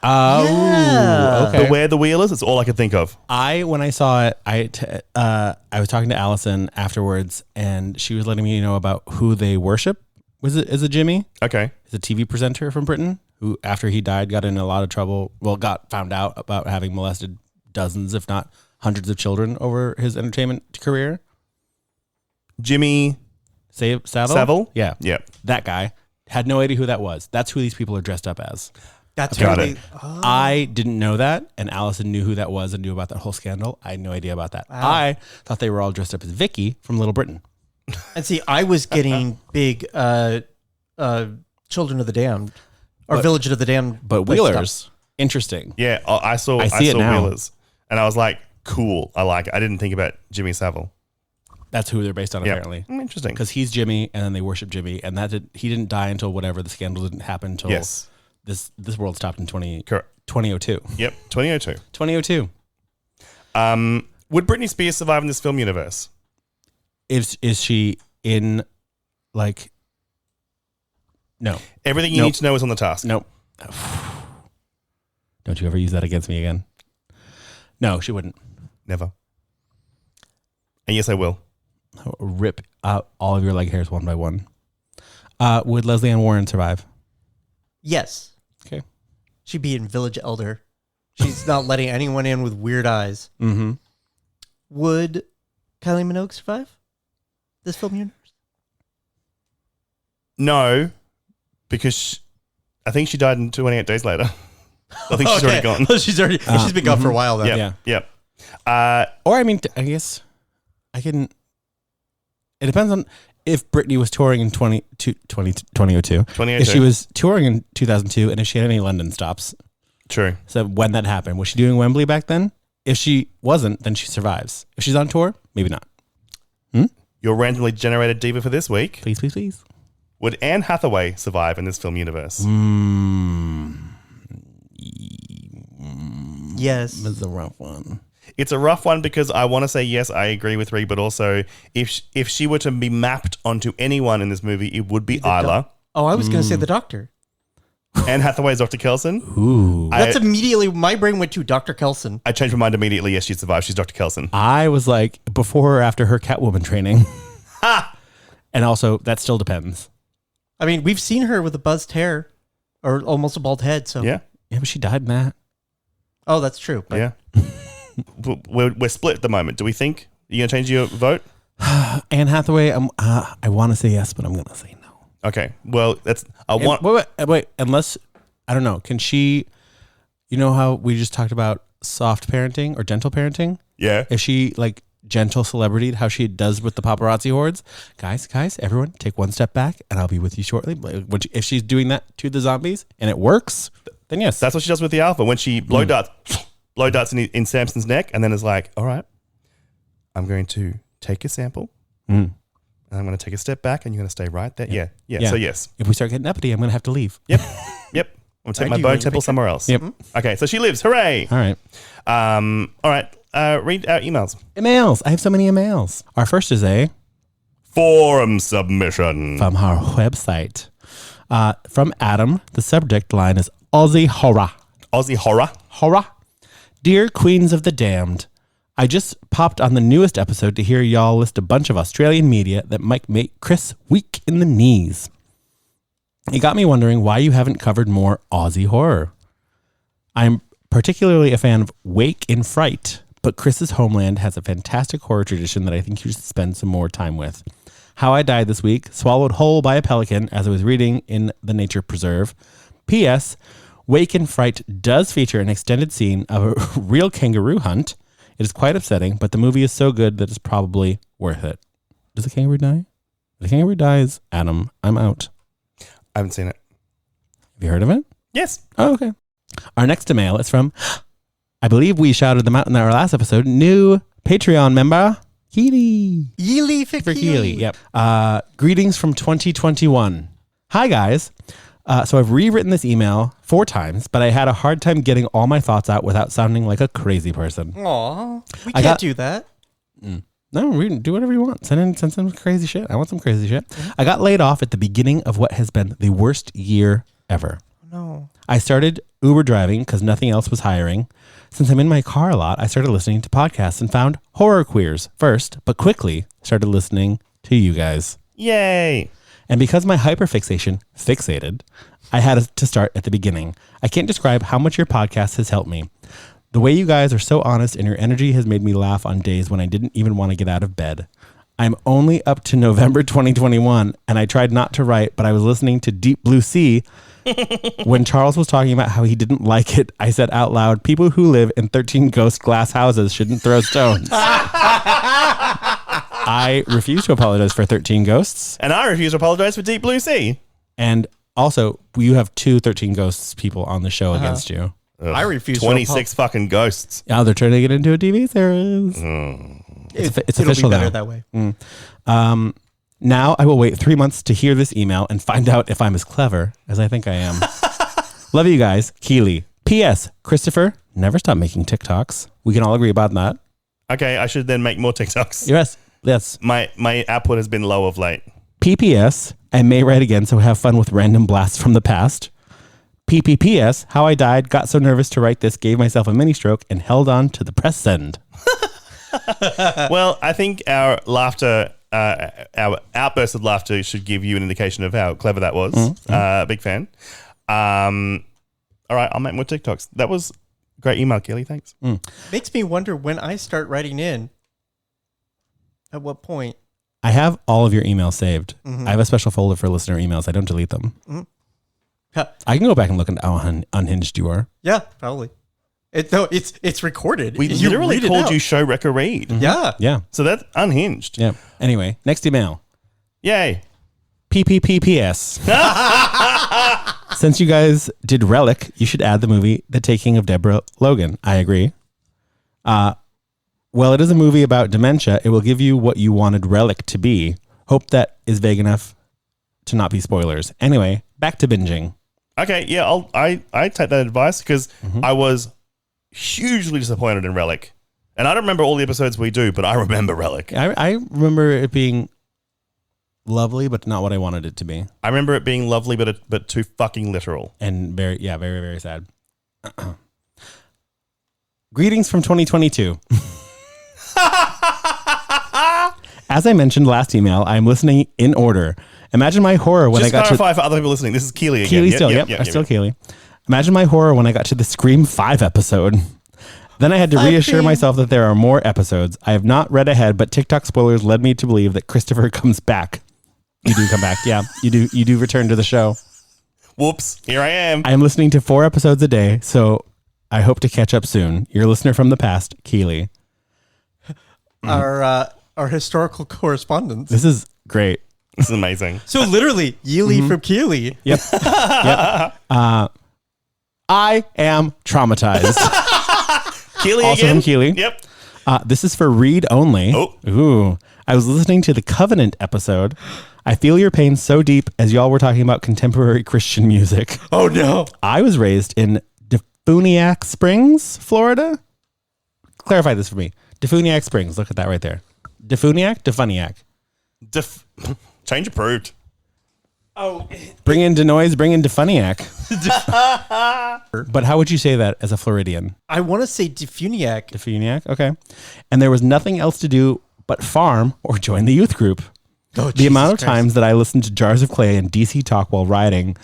Okay. Beware the Wheelers. It's all I could think of. When I saw it, I was talking to Allison afterwards, and she was letting me know about who they worship. Is it Jimmy? Okay. He's a TV presenter from Britain who, after he died, got in a lot of trouble. Well, got found out about having molested dozens, if not hundreds of children over his entertainment career. Jimmy Savile? Yeah. Yep. That guy. Had no idea who that was. That's who these people are dressed up as. That's Got really, it. I didn't know that, and Allison knew who that was and knew about that whole scandal. I had no idea about that. Wow. I thought they were all dressed up as Vicky from Little Britain. And see, I was getting big Children of the Damned or Village of the Damned. But Wheelers, interesting. Yeah, I saw see it now. Wheelers, and I was like, cool. I like it. I didn't think about Jimmy Savile. That's who they're based on, apparently. Interesting. Because he's Jimmy, and then they worship Jimmy, and he didn't die until whatever the scandal didn't happen until this world stopped in 2002. Yep, 2002. 2002. Would Britney Spears survive in this film universe? Is she in, like... No. Everything you need to know is on the task. Nope. Don't you ever use that against me again. No, she wouldn't. Never. And yes, I will. Rip out all of your leg hairs one by one. Would Leslie Ann Warren survive? Yes. Okay. She'd be in Village Elder. She's not letting anyone in with weird eyes. Mm-hmm. Would Kylie Minogue survive this film universe? No, because I think she died in 28 days later. I think she's already gone. she's been gone for a while then. Yep. Or I mean, I guess I can. It depends on if Britney was touring in 2002. If she was touring in 2002, and if she had any London stops. True. So when that happened, was she doing Wembley back then? If she wasn't, then she survives. If she's on tour, maybe not. Your randomly generated diva for this week. Please, please, please. Would Anne Hathaway survive in this film universe? Yes. That's a rough one. It's a rough one because I want to say yes, I agree with Reed, but also if she were to be mapped onto anyone in this movie, it would be Isla. I was going to say the Doctor. Anne Hathaway's Dr. Kelson. Ooh. That's immediately, my brain went to Dr. Kelson. I changed my mind immediately. Yes, she'd survive. She's Dr. Kelson. I was like, before or after her Catwoman training. And also, that still depends. I mean, we've seen her with a buzzed hair or almost a bald head. So Yeah, but she died in that. Oh, that's true. But yeah. We're split at the moment. Do we think you're going to change your vote? Anne Hathaway, I want to say yes, but I'm going to say no. Okay. Well, Wait, unless, I don't know, can she, you know how we just talked about soft parenting or gentle parenting? Yeah. If she, like, gentle celebrity, how she does with the paparazzi hordes? Guys, everyone, take one step back, and I'll be with you shortly. If she's doing that to the zombies, and it works, then yes. That's what she does with the alpha. When she blow darts in Samson's neck, and then is like, all right, I'm going to take a sample, and I'm going to take a step back, and you're going to stay right there. Yeah. So yes. If we start getting uppity, I'm going to have to leave. Yep. I'm going to take my bone temple somewhere else. Yep. Okay, so she lives. Hooray. All right. All right. Read our emails. Emails. I have so many emails. Our first is a forum submission from our website. From Adam. The subject line is Aussie horror. Aussie horror. Horror. Dear Queens of the Damned, I just popped on the newest episode to hear y'all list a bunch of Australian media that might make Chris weak in the knees. It got me wondering why you haven't covered more Aussie horror. I'm particularly a fan of Wake in Fright, but Chris's homeland has a fantastic horror tradition that I think you should spend some more time with. How I Died This Week, swallowed whole by a pelican as I was reading in the nature preserve. P.S. Wake in Fright does feature an extended scene of a real kangaroo hunt. It is quite upsetting, but the movie is so good that it's probably worth it. Does the kangaroo die? If the kangaroo dies, Adam, I'm out. I haven't seen it. Have you heard of it? Yes. Oh, okay. Our next email is from, I believe we shouted them out in our last episode, new Patreon member, Keely. Yeely for Keely. Yep. Greetings from 2021. Hi, guys. So I've rewritten this email 4 times, but I had a hard time getting all my thoughts out without sounding like a crazy person. Aw, we can't do that. No, we can do whatever you want. Send some crazy shit. I want some crazy shit. I got laid off at the beginning of what has been the worst year ever. No. I started Uber driving because nothing else was hiring. Since I'm in my car a lot, I started listening to podcasts and found Horror Queers first, but quickly started listening to you guys. Yay. And because my hyperfixation fixated, I had to start at the beginning. I can't describe how much your podcast has helped me. The way you guys are so honest and your energy has made me laugh on days when I didn't even want to get out of bed. I'm only up to November 2021, and I tried not to write, but I was listening to Deep Blue Sea. When Charles was talking about how he didn't like it, I said out loud, people who live in 13 ghost glass houses shouldn't throw stones. I refuse to apologize for 13 ghosts. And I refuse to apologize for Deep Blue Sea. And also, you have 2 13 ghosts people on the show against you. Ugh, I refuse 26 fucking ghosts. Yeah, they're trying to get into a TV series. It's official be better now. that way. Now I will wait 3 months to hear this email and find out if I'm as clever as I think I am. Love you guys. Keely. P.S. Christopher, never stop making TikToks. We can all agree about that. Okay, I should then make more TikToks. Yes. Yes. My output has been low of late. PPS, I may write again, so have fun with random blasts from the past. PPPS, how I died, got so nervous to write this, gave myself a mini stroke, and held on to the press send. Well, I think our laughter, our outburst of laughter should give you an indication of how clever that was. Big fan. All right, I'll make more TikToks. That was a great email, Kelly. Thanks. Makes me wonder when I start writing in, at what point? I have all of your emails saved. I have a special folder for listener emails. I don't delete them. I can go back and look at how unhinged you are. Yeah, probably. It's recorded. We literally called you Show Wrecker Reed. Yeah. Yeah. So that's unhinged. Yeah. Anyway, next email. Yay. PPPPS. Since you guys did Relic, you should add the movie The Taking of Deborah Logan. I agree. Well, it is a movie about dementia. It will give you what you wanted Relic to be. Hope that is vague enough to not be spoilers. Anyway, back to binging. Okay, yeah, I take that advice because I was hugely disappointed in Relic. And I don't remember all the episodes we do, but I remember Relic. I remember it being lovely, but not what I wanted it to be. I remember it being lovely, but too fucking literal. And very, very, very sad. Greetings from 2022. As I mentioned last email, I am listening in order. Imagine my horror when I got to... Just clarify for other people listening, this is Keely again. Keely still, yep, still Keely. Imagine my horror when I got to the Scream 5 episode. Then I had to reassure myself that there are more episodes. I have not read ahead, but TikTok spoilers led me to believe that Christopher comes back. You do come back, yeah. You do return to the show. Whoops, here I am. I am listening to 4 episodes a day, so I hope to catch up soon. Your listener from the past, Keely. Our historical correspondence. This is great. This is amazing. So literally, Yeely from Keely. Yep. I am traumatized. Keely also again? from Keely. Yep. This is for read only. Oh. Ooh. I was listening to the Covenant episode. I feel your pain so deep as y'all were talking about contemporary Christian music. Oh no. I was raised in Defuniak Springs, Florida. Clarify this for me. Defuniak Springs. Look at that right there. Defuniak? Defuniak. Change approved. Oh, Bring in Denoise, bring in Defuniac. But how would you say that as a Floridian? I want to say Defuniac. Defuniac, okay. And there was nothing else to do but farm or join the youth group. Oh, The amount of times that I listened to Jars of Clay and DC Talk while riding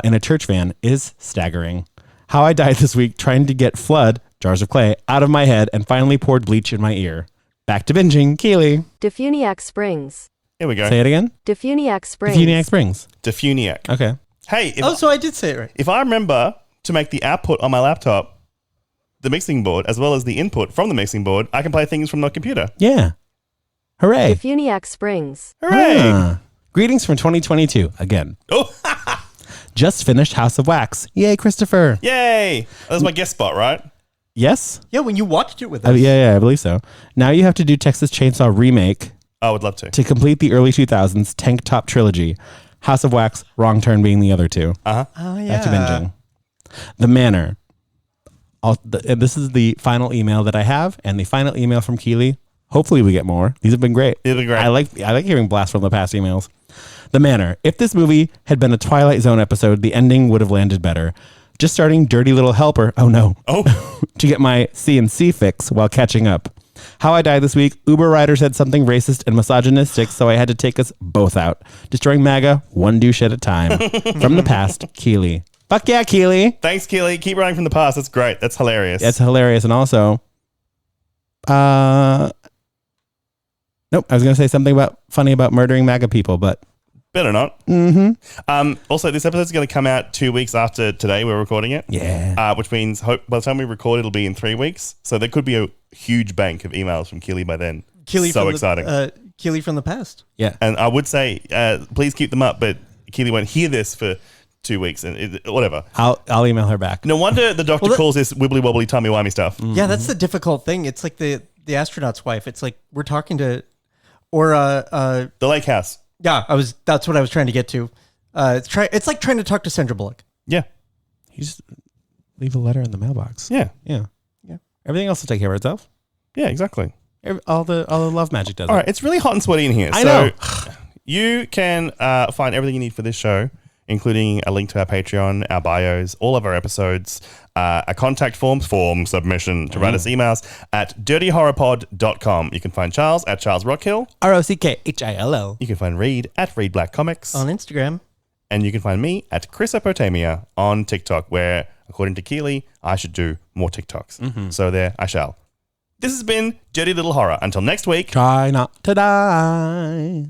in a church van is staggering. How I died this week trying to get Flood, Jars of Clay, out of my head and finally poured bleach in my ear. Back to binging. Keely. Defuniac Springs. Here we go. Say it again. Defuniac Springs. Defuniac Springs. Defuniac. Okay. Hey, so I did say it right. if I remember to make the output on my laptop the mixing board as well as the input from the mixing board, I can play things from the computer. Yeah. Hooray. Defuniac Springs. Hooray. Ah. Greetings from 2022 again. Oh, Just finished House of Wax. Yay, Christopher. yay. That was my guest spot, right? Yes? Yeah, when you watched it with us. Yeah, I believe so. Now you have to do Texas Chainsaw Remake I would love to. to complete the early 2000s Tank Top trilogy. House of Wax, Wrong Turn being the other two. Uh-huh. Oh, yeah. Back to binging. The Manor. And this is the final email that I have, and the final email from Keely. Hopefully we get more. These have been great. They've been great. I like hearing blasts from the past emails. The Manor. If this movie had been a Twilight Zone episode, the ending would have landed better. Just starting Dirty Little Helper. Oh no. Oh. To get my CNC fix while catching up. How I died this week. Uber rider said something racist and misogynistic, so I had to take us both out. Destroying MAGA, one douche at a time. From the past, Keely. Fuck yeah, Keely. Thanks, Keely. Keep running from the past. That's great. That's hilarious. That's hilarious. And also, nope, I was going to say something funny about murdering MAGA people, but Better not. Mm-hmm. Also, this episode is going to come out 2 weeks after today we're recording it. Yeah. Which means by the time we record, it'll be in 3 weeks. So there could be a huge bank of emails from Keely by then. Keely so from exciting. Keely from the past. Yeah. And I would say, please keep them up, but Keely won't hear this for 2 weeks and whatever. I'll email her back. No wonder the doctor calls this wibbly wobbly tummy wimey stuff. Yeah, that's the difficult thing. It's like the astronaut's wife. It's like we're talking to, or the lake house. Yeah, that's what I was trying to get to. It's like trying to talk to Sandra Bullock. Yeah. You just leave a letter in the mailbox. Yeah. Yeah. Everything else will take care of itself. Yeah, exactly. All the love magic does. All right, it's really hot and sweaty in here. I know. You can find everything you need for this show, including a link to our Patreon, our bios, all of our episodes, a contact form submission to write us emails at dirtyhorrorpod.com. You can find Charles at Charles Rockhill. ROCKHILL. You can find Reed at Reed Black Comics. On Instagram. And you can find me at Chrisopotamia on TikTok, where, according to Keely, I should do more TikToks. So there I shall. This has been Dirty Little Horror. Until next week. Try not to die.